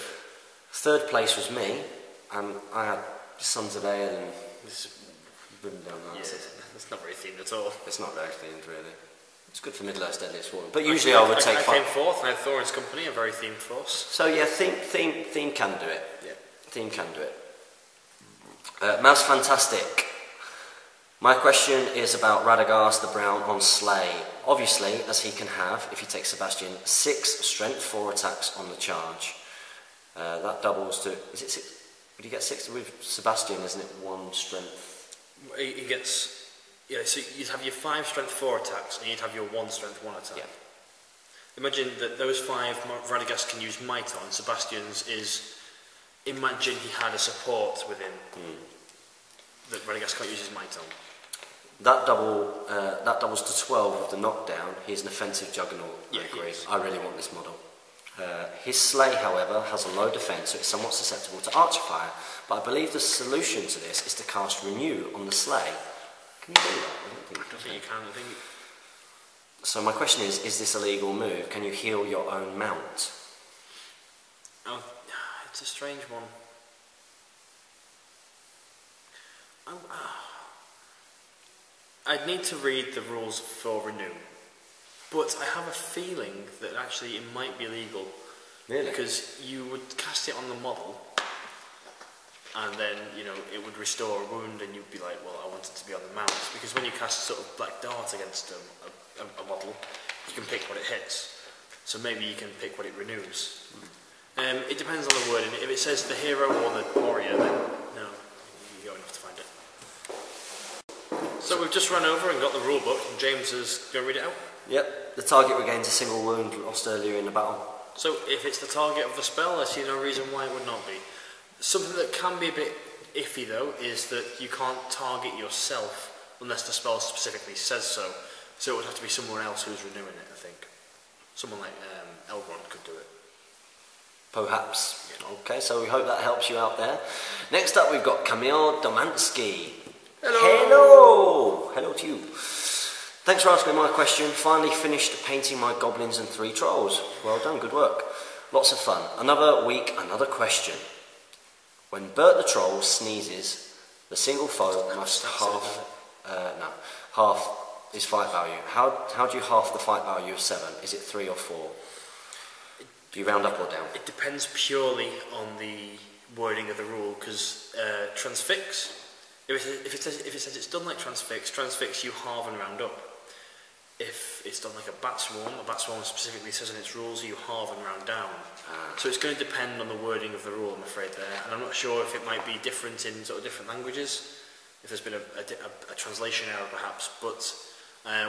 Third place was me, and I had Sons of Ale and written down that. Yeah, it's not very themed at all. It's not very themed, really. It's good for Middle-earth's Deadliest Warden. But usually I would take I came fourth, and I had Thorin's Company, a very themed force. So yeah, theme can do it. Yeah. Theme can do it. Mouse Fantastic. My question is about Radagast the Brown on Slay. Obviously, as he can have, if he takes Sebastian, 6 strength, 4 attacks on the charge. That doubles to... Is it 6? Would you get 6 with Sebastian, isn't it? 1 strength. He gets... Yeah, so you'd have your 5 strength 4 attacks, and you'd have your 1 strength 1 attack. Yeah. Imagine that those 5 Radagast can use Might on. Sebastian's is... Imagine he had a support with him that Radagast can't use his Might on. That doubles to 12 with the knockdown. He's an offensive juggernaut. I agree. I really want this model. His Slay, however, has a low defense, so it's somewhat susceptible to archer fire. But I believe the solution to this is to cast Renew on the Slay. Can you do that? I don't think you can. I think. So my question is this a legal move? Can you heal your own mount? Oh, it's a strange one. I'd need to read the rules for Renew, but I have a feeling that actually it might be illegal. Really? Because you would cast it on the model, and then it would restore a wound, and you'd be like, well, I want it to be on the mount. Because when you cast sort of Black Dart against a model, you can pick what it hits. So maybe you can pick what it renews. It depends on the wording. If it says the hero or the warrior, then no, you don't have to find it. So we've just run over and got the rule book, and James is going to read it out. Yep. The target regains a single wound lost earlier in the battle. So if it's the target of the spell, I see no reason why it would not be. Something that can be a bit iffy though is that you can't target yourself unless the spell specifically says so. So it would have to be someone else who's renewing it, I think. Someone like Elrond could do it. Perhaps. Yeah. Okay, so we hope that helps you out there. Next up we've got Kamil Domansky. Hello! Hello to you. Thanks for asking my question. Finally finished painting my goblins and 3 trolls. Well done, good work. Lots of fun. Another week, another question. When Bert the Troll sneezes, the single foe must half his fight value. How do you half the fight value of 7? Is it 3 or 4? Do you round up or down? It depends purely on the wording of the rule, because transfix, if it says it's done like transfix you halve and round up. If it's done like a bat swarm specifically says in its rules you halve and round down. So it's going to depend on the wording of the rule, I'm afraid there. And I'm not sure if it might be different in sort of different languages, if there's been a translation error perhaps, but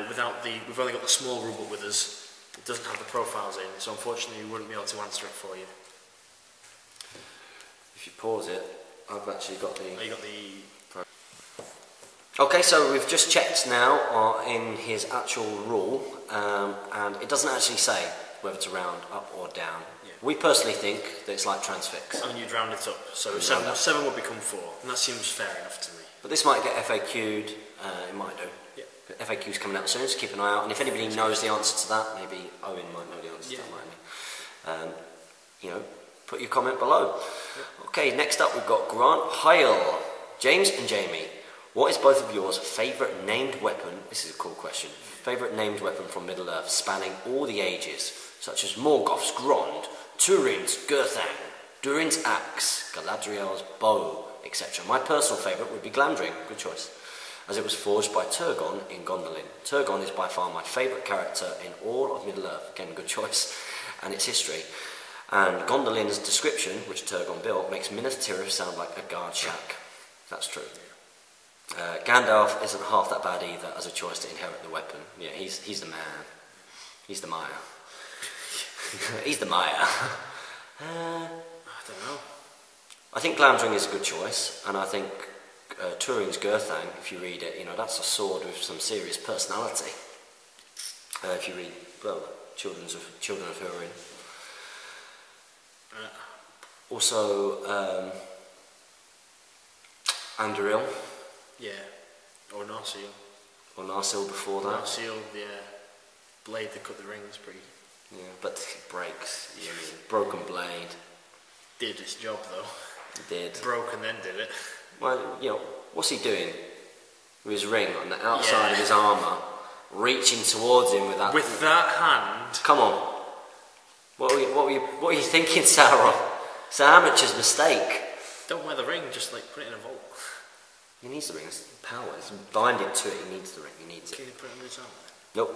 we've only got the small rule book with us. It doesn't have the profiles in, so unfortunately we wouldn't be able to answer it for you. If you pause it, I've actually got the... Oh, you got the... Okay, so we've just checked now in his actual rule, and it doesn't actually say whether to round up or down. Yeah. We personally think that it's like transfix. And you'd round it up, so 7 would become 4, and that seems fair enough to me. But this might get FAQ'd, it might do. Yeah. FAQ's coming out soon, so keep an eye out. And if anybody knows the answer to that, maybe Owen might know the answer to that, mightn't he? Put your comment below. Yeah. Okay, next up we've got Grant Heil. James and Jamie, What is both of yours favourite named weapon? This is a cool question. Favourite named weapon from Middle-earth, spanning all the ages, such as Morgoth's Grond, Turin's Gurthang, Durin's Axe, Galadriel's Bow, etc. My personal favourite would be Glamdring, good choice, as it was forged by Turgon in Gondolin. Turgon is by far my favourite character in all of Middle-earth, again good choice, and its history. And Gondolin's description, which Turgon built, makes Minas Tirith sound like a guard shack. That's true. Gandalf isn't half that bad either as a choice to inherit the weapon. Yeah, he's the man. He's the Maya. He's the Maya. I don't know. I think Glamdring is a good choice, and I think Turin's Gurthang, if you read it, that's a sword with some serious personality. If you read, Children of Húrin. Also, Anduril. Yeah, or Narsil. Or Narsil before that. Narsil, yeah. Blade that cut the rings, pretty. Yeah, but it breaks. Broken blade. Did its job though. It did. Broke and then did it. Well, what's he doing with his ring on the outside of his armour, reaching towards him with that. With that hand. Come on. What were you thinking, Sauron? It's an amateur's mistake. Don't wear the ring, just put it in a vault. He needs the ring, it's power. It's binded to it, he needs the ring, he needs it. Can you put it under his armour? Nope.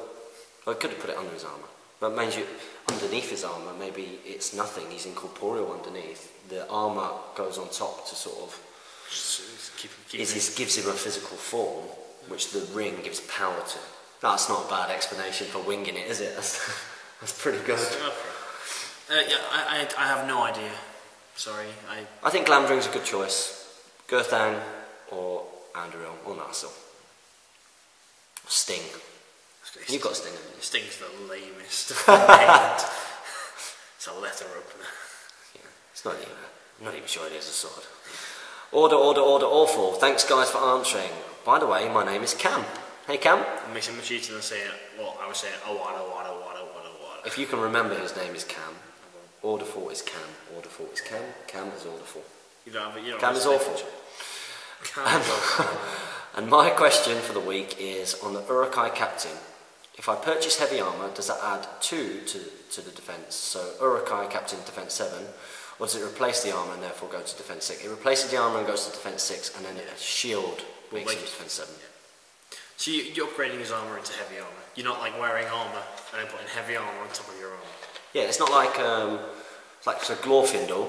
Well, I could have put it under his armour. But mind you, underneath his armour, maybe it's nothing, he's incorporeal underneath. The armour goes on top to sort of... gives him a physical form, which the ring gives power to. That's not a bad explanation for winging it, is it? That's pretty good. I have no idea. Sorry, I think Glamdring's a good choice. Gurthang or Anduril or Narsil. Sting. You've got Sting, haven't you? Sting's the lamest. It's a letter opener. Yeah, it's not even. I'm not even sure it is a sword. Order, awful. Thanks guys for answering. By the way, my name is Cam. Hey Cam. It makes it much easier than saying what I was saying. What. If you can remember, his name is Cam. Orderful is Cam. Orderful is Cam. Cam is orderful. Cam is awful. And my question for the week is on the Uruk-hai Captain. If I purchase heavy armour, does that add 2 to the defence? So Uruk-hai Captain defence 7, or does it replace the armour and therefore go to defence 6? It replaces the armour and goes to defence 6, and then a shield makes it defence 7. Yeah. So you're upgrading his armour into heavy armour. You're not wearing armour and then putting heavy armour on top of your armour. Yeah, it's not like so Glorfindel.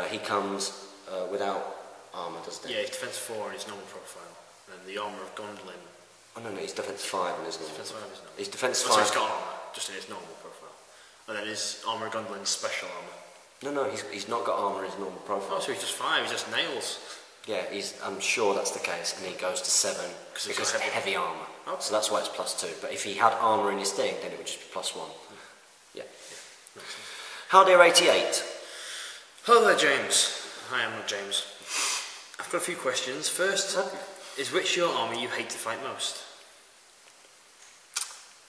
He comes without armour, doesn't he? Yeah, he's defence 4 in his normal profile, and the armour of Gondolin. Oh no, he's defence 5 in his normal. Defence 5 is not. He's defence 5. So he's got armour, just in his normal profile, and then his armour of Gondolin's special armour. No, he's not got armour in his normal profile. Oh, so he's just 5. He's just nails. Yeah, I'm sure that's the case, and he goes to 7 because heavy armour. Okay. So that's why it's +2. But if he had armour in his thing, then it would just be +1. Yeah. How dear 88. Hello there, James. Hi, I'm not James. I've got a few questions. First, is which your army you hate to fight most?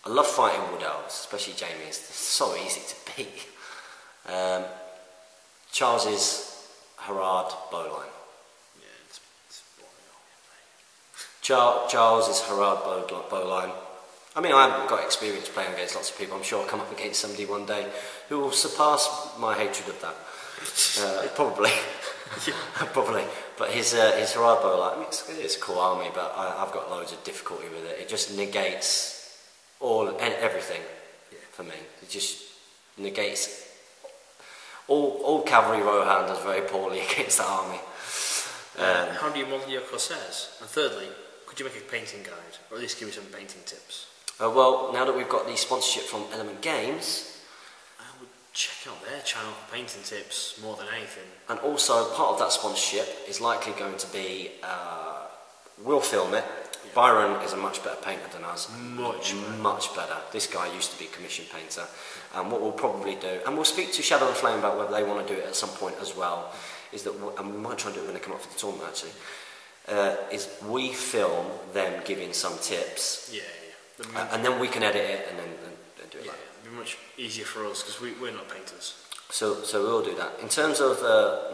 I love fighting wood elves, especially Jamie. It's so easy to beat. Charles's Harad bowline. Charles's Harad bowline. I mean, I haven't got experience playing against lots of people. I'm sure I'll come up against somebody one day who will surpass my hatred of that. Probably. Probably. But his Harad bowline, I mean, it's a cool army, but I've got loads of difficulty with it. It just negates everything for me. It just negates. All cavalry Rohan does very poorly against that army. How do you model your corsairs? And thirdly, could you make a painting guide, or at least give me some painting tips? Well, now that we've got the sponsorship from Element Games, I would check out their channel for painting tips more than anything. And also part of that sponsorship is likely going to be we'll film it. Yeah. Byron is a much better painter than us. Much better. This guy used to be a commission painter. And what we'll probably do, and we'll speak to Shadow and Flame about whether they want to do it at some point as well, is that, and we might try and do it when they come up for the tournament actually, is we film them giving some tips. Yeah. And then we can edit it and then do it. Yeah, it'd be much easier for us because we're not painters. So we'll do that. In terms of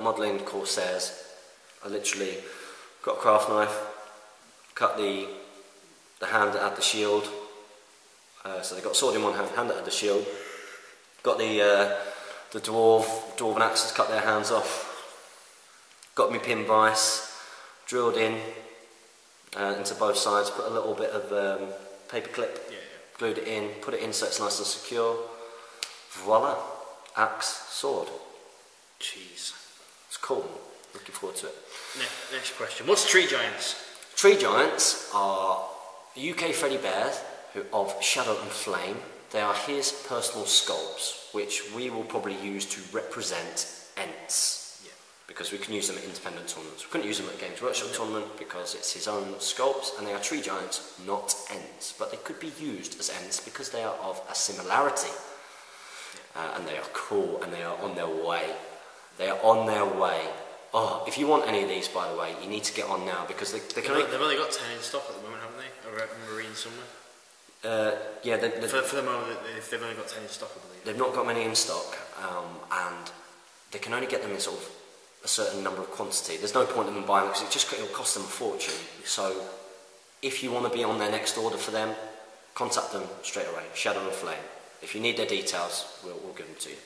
modelling corsairs, I literally got a craft knife, cut the hand that had the shield. So they got sword in one hand that had the shield. Got the dwarven axes, cut their hands off. Got me pin vise, drilled in into both sides, put a little bit of paper clip, glued it in, put it in so it's nice and secure. Voila, axe, sword. Jeez. It's cool. Looking forward to it. Next question. What's Tree Giants? Tree Giants are UK Freddy Bears of Shadow and Flame. They are his personal sculpts, which we will probably use to represent Ents. Yeah. Because we can use them at independent tournaments. We couldn't use them at Games Workshop tournament because it's his own sculpts, and they are Tree Giants, not Ents. But they could be used as Ents because they are of a similarity. And they are cool, and they are on their way. They are on their way. Oh, if you want any of these, by the way, you need to get on now because they can. They've only got 10 in stock at the moment, haven't they? Or at Marine somewhere. Yeah. For the moment, they've only got 10 in stock, I believe. They've not got many in stock, and they can only get them in sort of a certain number of quantity. There's no point in them buying them because it'll cost them a fortune. So, if you want to be on their next order for them, contact them straight away. Shadow and Flame. If you need their details, we'll give them to you.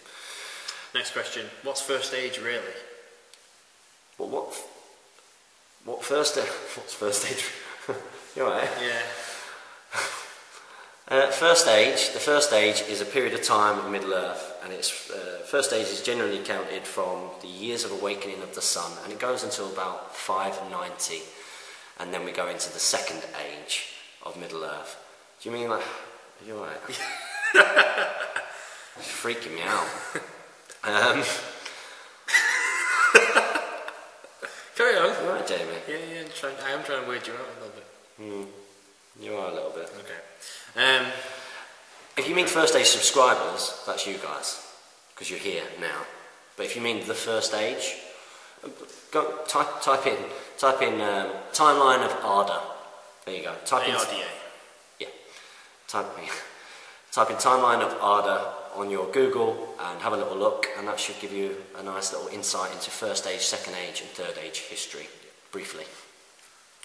Next question. What's first stage really? Well, what's first stage? You're right. Yeah. The first stage is a period of time of Middle Earth, and its first stage is generally counted from the years of awakening of the sun, and it goes until about 590, and then we go into the second age of Middle Earth. Do you mean like? You're right. It's freaking me out. Carry on. You're right, Jamie. Yeah, I am trying to weird you out a little bit. You are a little bit. Okay. If you mean first age subscribers, that's you guys, because you're here now. But if you mean the first age, go type in timeline of Arda. There you go. Type in ARDA. Yeah. Type in timeline of Arda on your Google and have a little look, and that should give you a nice little insight into first age, second age, and third age history, briefly.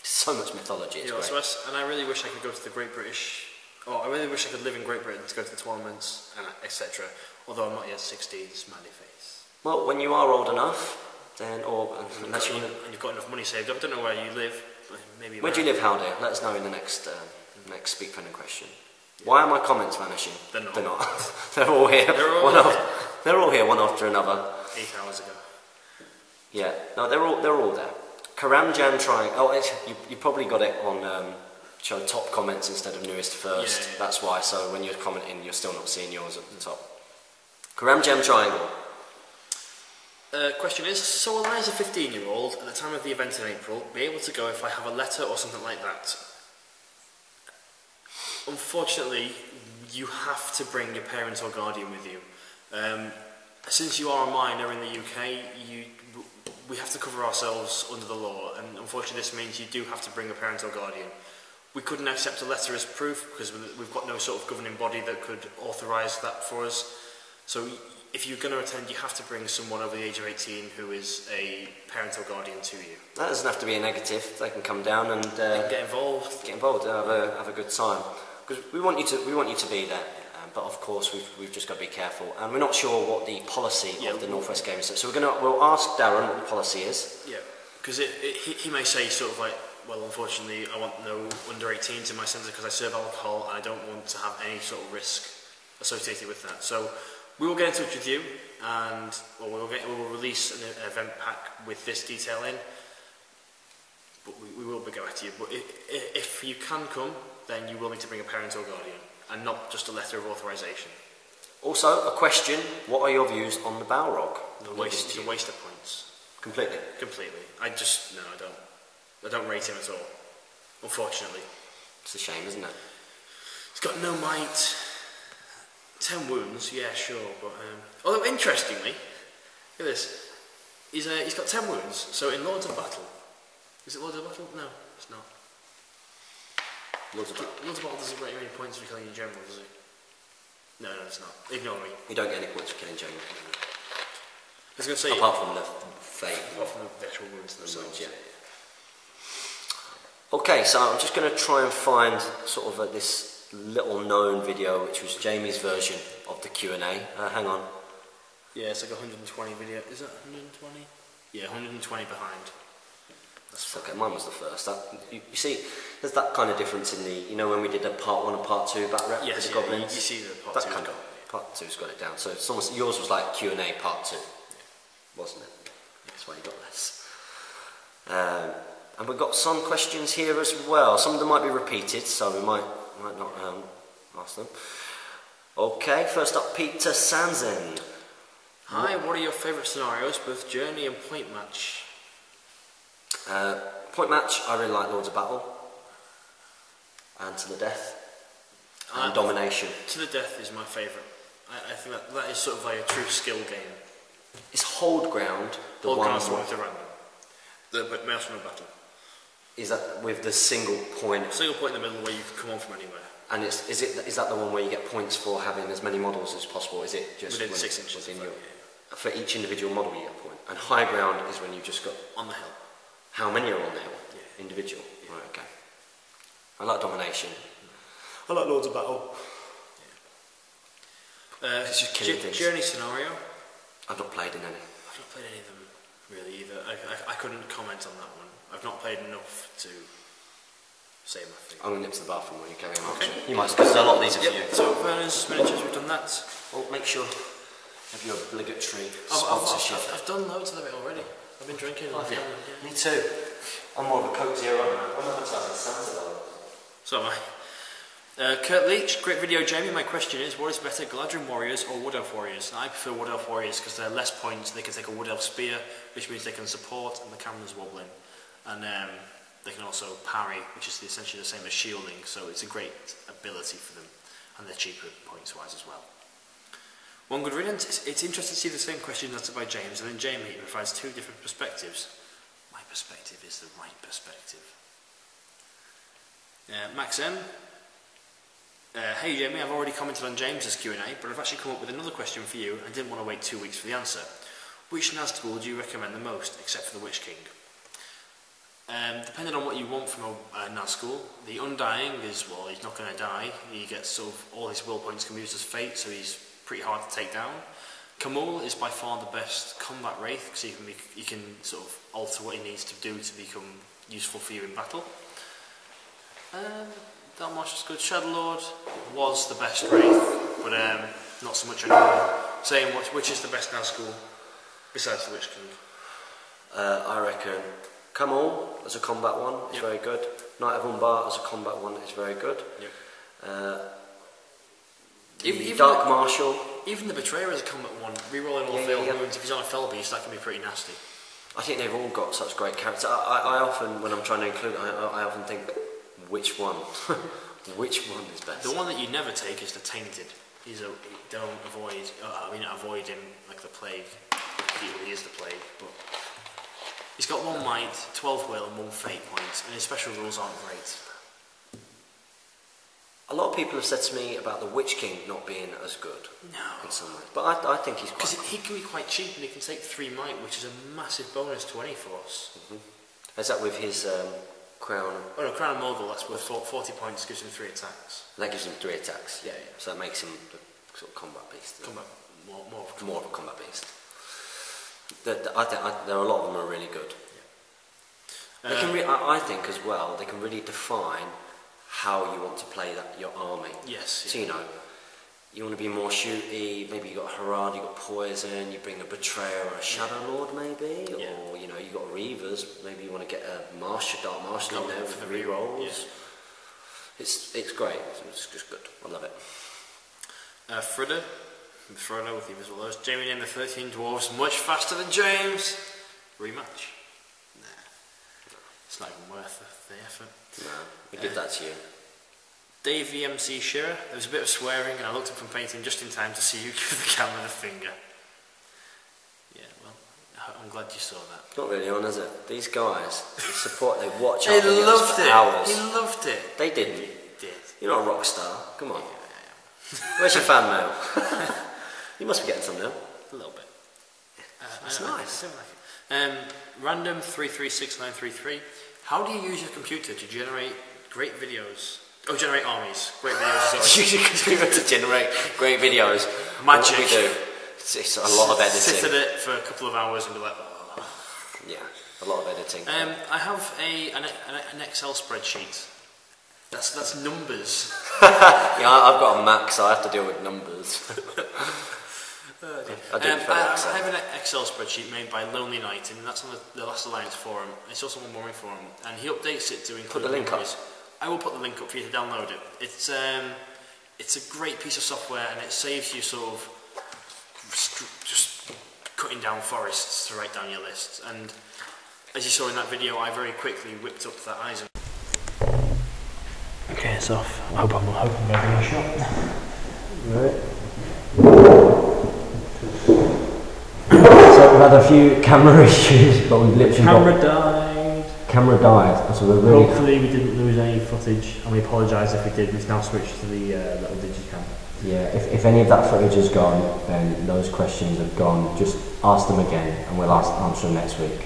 So much mythology. It's great. And I really wish I could go to the Great British. I really wish I could live in Great Britain to go to the tournaments and etc. Although I'm not yet 16, smiley face. Well, when you are old enough, then and you've got enough money saved up. I don't know where you live. But maybe. Where do you live, Howdy? Let us know in the next Speak Friendly question. Why are my comments vanishing? They're not. They're all here. They're all here. One after another. 8 hours ago. Yeah. No, they're all there. Karamjan trying. Oh, you probably got it on show top comments instead of newest first. Yeah. That's why. So when you're commenting, you're still not seeing yours at the top. Karamjan Triangle. Question is: so will I, as a 15-year-old, at the time of the event in April, be able to go if I have a letter or something like that? Unfortunately, you have to bring your parent or guardian with you. Since you are a minor in the UK, we have to cover ourselves under the law, and unfortunately this means you do have to bring a parent or guardian. We couldn't accept a letter as proof because we've got no sort of governing body that could authorise that for us. So if you're going to attend, you have to bring someone over the age of 18 who is a parent or guardian to you. That doesn't have to be a negative. They can come down and get involved. Get involved and have a good time. Because we want you to be there. But of course we've just got to be careful, and we're not sure what the policy of the Northwest Games is. So we'll ask Darren what the policy is. Yeah, because he may say sort of like, well, unfortunately, I want no under 18s in my centre because I serve alcohol and I don't want to have any sort of risk associated with that. So we will get in touch with you, and we will release an event pack with this detail in. But we will go back to you. But if you can come, then you will need to bring a parent or guardian, and not just a letter of authorisation. Also, a question: what are your views on the Balrog? It's a waste of points. Completely. Completely. I don't rate him at all. Unfortunately. It's a shame, isn't it? He's got no might. 10 wounds, yeah, sure, but although interestingly, look at this. He's got 10 wounds. So in Lords of Battle, is it Lords of Battle? No, it's not. Lords of Battle doesn't rate you any points for killing in general, does it? No, it's not. Ignore me. You don't get any points for killing in general. I was going to say... Apart from the fate. Apart from the actual wounds themselves. Yeah. Okay, so I'm just going to try and find sort of this little known video, which was Jamie's version of the Q&A. Hang on. Yeah, it's like 120 video. Is it 120? Yeah, 120 behind. That's okay. Mine was the first. You see, there's that kind of difference in the, you know, when we did the part 1 and part 2 back rep yes, with the goblins. You see the part that 2's kind got of, part 2's got it down. So it's almost, yours was like Q&A part 2, wasn't it? That's why you got this. And we've got some questions here as well. Some of them might be repeated, so we might not ask them. Okay, first up, Peter Sanzen. Hi, what are your favourite scenarios, both journey and point match? Point match, I really like Lords of Battle. And To the Death. And Domination. To the Death is my favourite. I think that is sort of like a true skill game. Is Hold Ground the Hold one? Ground's the one with the random. The Mouse from a Battle. Is that with the single point? Single point in the middle where you can come on from anywhere. And is that the one where you get points for having as many models as possible? Is it just within 6 inches? For each individual model you get a point. And High Ground is when you've just got on the hill. How many are on the hill? Yeah. Individual. Yeah. Right. Okay. I like Domination. I like Lords of Battle. Yeah. It's just killing things. Journey scenario. I've not played in any. I've not played any of them really either. I couldn't comment on that one. I've not played enough to say my thing. I'm going to nip to the bathroom while you carry on. Okay. You might, because a lot of these are for you. So Werner's miniatures, we've done that. Well, make sure you have your obligatory sponsorship. I've done loads of it already. I've been drinking. Oh, yeah. Me too. I'm more of a Coke Zero man. I'm not having Santa though. So am I. Kurt Leach, great video, Jamie. My question is, what is better, Galadriel Warriors or Wood Elf Warriors? I prefer Wood Elf Warriors because they're less points. They can take a Wood Elf Spear, which means they can support and the camera's wobbling. And they can also parry, which is essentially the same as shielding, so it's a great ability for them. And they're cheaper points-wise as well. One good riddance. It's interesting to see the same question answered by James, and then Jamie provides 2 different perspectives. My perspective is the right perspective. Max M. Hey Jamie, I've already commented on James's Q&A, but I've actually come up with another question for you and didn't want to wait 2 weeks for the answer. Which Nazgul do you recommend the most, except for the Witch King? Depending on what you want from a Nazgul, the Undying is, well, he's not going to die. He gets sort of, all his will points can be used as fate, so he's pretty hard to take down. Kamul is by far the best combat wraith, because he can sort of alter what he needs to do to become useful for you in battle. Dalmarsh is good. Shadowlord was the best wraith, but not so much anymore. Saying which is the best Nazgul besides the Witch King? I reckon Kamul as a combat one is very good. Knight of Umbar as a combat one is very good. Even Dark Marshal. Even the Betrayer as a combat one, rerolling all failed wounds. If he's on a fell beast, that can be pretty nasty. I think they've all got such great characters. I often, when I'm trying to include, I often think, which one? Which one is best? The one that you never take is the Tainted. Avoid him like the plague. He is the plague, but he's got 1 might, 12 will, and 1 fate point, and his special rules aren't great. A lot of people have said to me about the Witch King not being as good. No. In some ways. But I think he's quite... Because he can be quite cheap and he can take 3 might, which is a massive bonus to any force. Is that with his crown? Oh no, Crown of Mogul, that's worth 40 points, gives him 3 attacks. That gives him 3 attacks, yeah. So that makes him the sort of combat beast. More of a combat beast. I think there are a lot of them are really good. Yeah. They can I think as well, they can really define how you want to play your army. Yes. So, you know, you want to be more shooty, maybe you got Harad, you got Poison, you bring a Betrayer or a Shadow Lord maybe, or, you know, you got Reavers, maybe you want to get a Dark Marshal in there for the rerolls. Yeah. It's great, it's just good, I love it. Frodo with you as well. Jamie named the 13 dwarves much faster than James. Rematch? Nah. It's not even worth the effort. No, we give that to you. Dave VMC Shearer, there was a bit of swearing and I looked up from painting just in time to see you give the camera the finger. Yeah, well, I'm glad you saw that. Not really on, is it? These guys, they watch They our videos loved for it. hours. He loved it. They didn't. He did. You're not a rock star, come on. Yeah. Where's your fan mail? You must be getting some now. A little bit. That's nice. I like it. Random 336933. How do you use your computer to generate great videos? Oh, generate armies. Great videos. Use your computer to generate great videos. Magic. What we do. It's a lot of editing. Sit at it for a couple of hours and be like, oh. Yeah, a lot of editing. I have an Excel spreadsheet. That's numbers. Yeah, I've got a Mac, so I have to deal with numbers. I have an Excel spreadsheet made by LonelyKnight, and that's on the Last Alliance forum. It's also on Warming forum, and he updates it to include. Put the link up. I will put the link up for you to download it. It's a great piece of software, and it saves you sort of just cutting down forests to write down your lists. And as you saw in that video, I very quickly whipped up that Eisen. Okay, it's off. I hope I'm getting a shot. Right. So we've had a few camera issues, but we've literally Camera died. So we're really. Hopefully we didn't lose any footage, and we apologise if we did. We've now switched to the little digicam. Yeah, if any of that footage is gone, then those questions have gone. Just ask them again, and we'll answer them next week.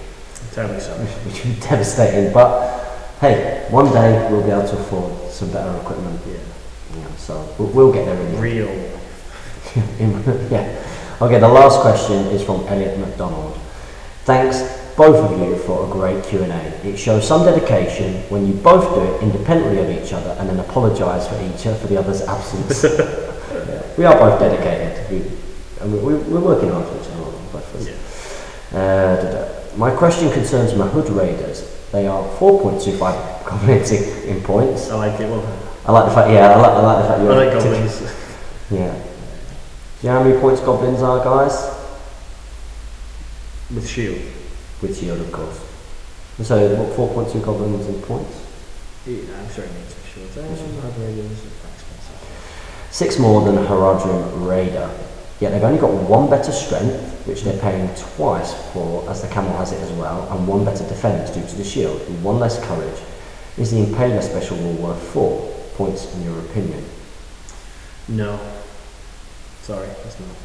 Terribly sorry. Which would be devastating, but hey, one day we'll be able to afford some better equipment. Yeah, so we'll get there in the real. Yeah. Okay, the last question is from Elliot McDonald. Thanks both of you for a great Q&A. It shows some dedication when you both do it independently of each other and then apologise for the other's absence. Yeah. We are both dedicated. We're working hard for each other, both of us. Yeah. My question concerns Mahud Raiders. They are 4.25 goblins in points. I like it. Well, I like the fact. Yeah, I like the fact you're. I like goblins. Yeah. Do you know how many points goblins are, guys? With shield. With shield, of course. So, what 4.2 goblins in points? Yeah, I'm sure it means shield. 6 more than Haradrim Raider. Yet they've only got 1 better strength, which they're paying twice for, as the camel has it as well, and 1 better defense due to the shield, and 1 less courage. Is the Impaler special rule worth 4 points in your opinion? No. Sorry, that's not.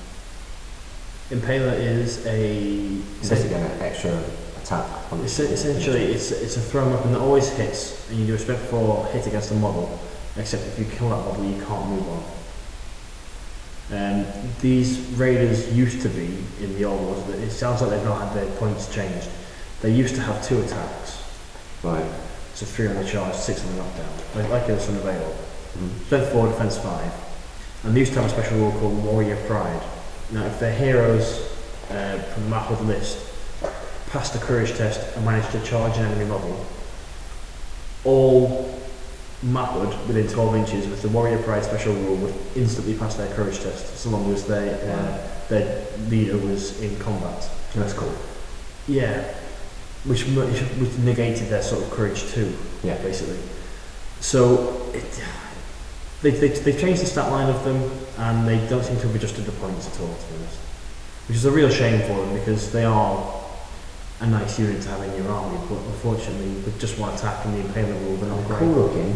Impaler is a... Basically an extra attack. On essentially, it's a thrown weapon that always hits, and you do a spec 4 hit against the model, except if you kill that model, you can't move on. These raiders used to be in the old ones, but it sounds like they've not had their points changed. They used to have 2 attacks. Right. So 3 on the charge, 6 on the knockdown. Like it was from the Veil. Strength 4, defense 5. And they used to have a special rule called Warrior Pride. Now, if their heroes from the map of the list pass the courage test and manage to charge an enemy model, all Mahud within 12 inches with the Warrior Pride special rule would instantly pass their courage test, so long as their leader was in combat. That's cool. Yeah, which negated their sort of courage too. Yeah, basically. So they've changed the stat line of them, and they don't seem to have adjusted the points at all, to be honest. Which is a real shame for them, because they are a nice unit to have in your army, but unfortunately with just 1 attack and the Impaler rule, they're not great.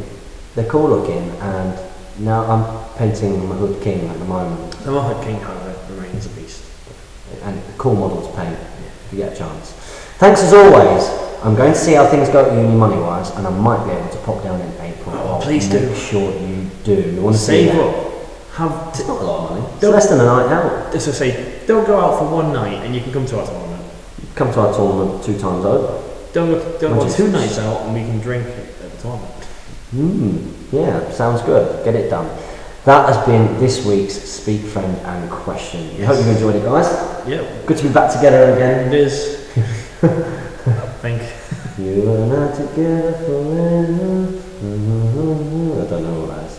They're cool looking, and now I'm painting Mahud King at the moment. The Mahud King, however, remains a beast. And a cool model to paint, if you get a chance. Thanks as always. I'm going to see how things go at uni money-wise, and I might be able to pop down in April. Oh, please do. Make sure you do. You want to save up. It's not a lot of money. It's less than a night out. As I say, don't go out for 1 night and you can come to our tournament. Come to our tournament 2 times over. Don't go 2 nights out and we can drink at the tournament. Yeah, sounds good. Get it done. That has been this week's Speak, Friend and Question. Yes. Hope you enjoyed it, guys. Yeah. Good to be back together again. It is. Thank you. You and I together forever. I don't know what that is.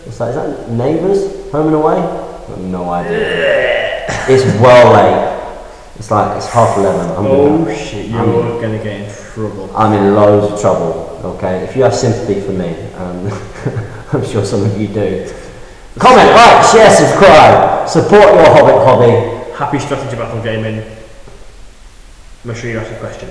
What's that? Is that Neighbours? Home and Away? I've got no idea. It's well late. It's like it's 11:30. Shit, you're gonna get in trouble. I'm in loads of trouble, okay? If you have sympathy for me, I'm sure some of you do. Comment, like, share, subscribe. Support your Hobbit hobby. Happy strategy battle gaming. Make sure you ask a question.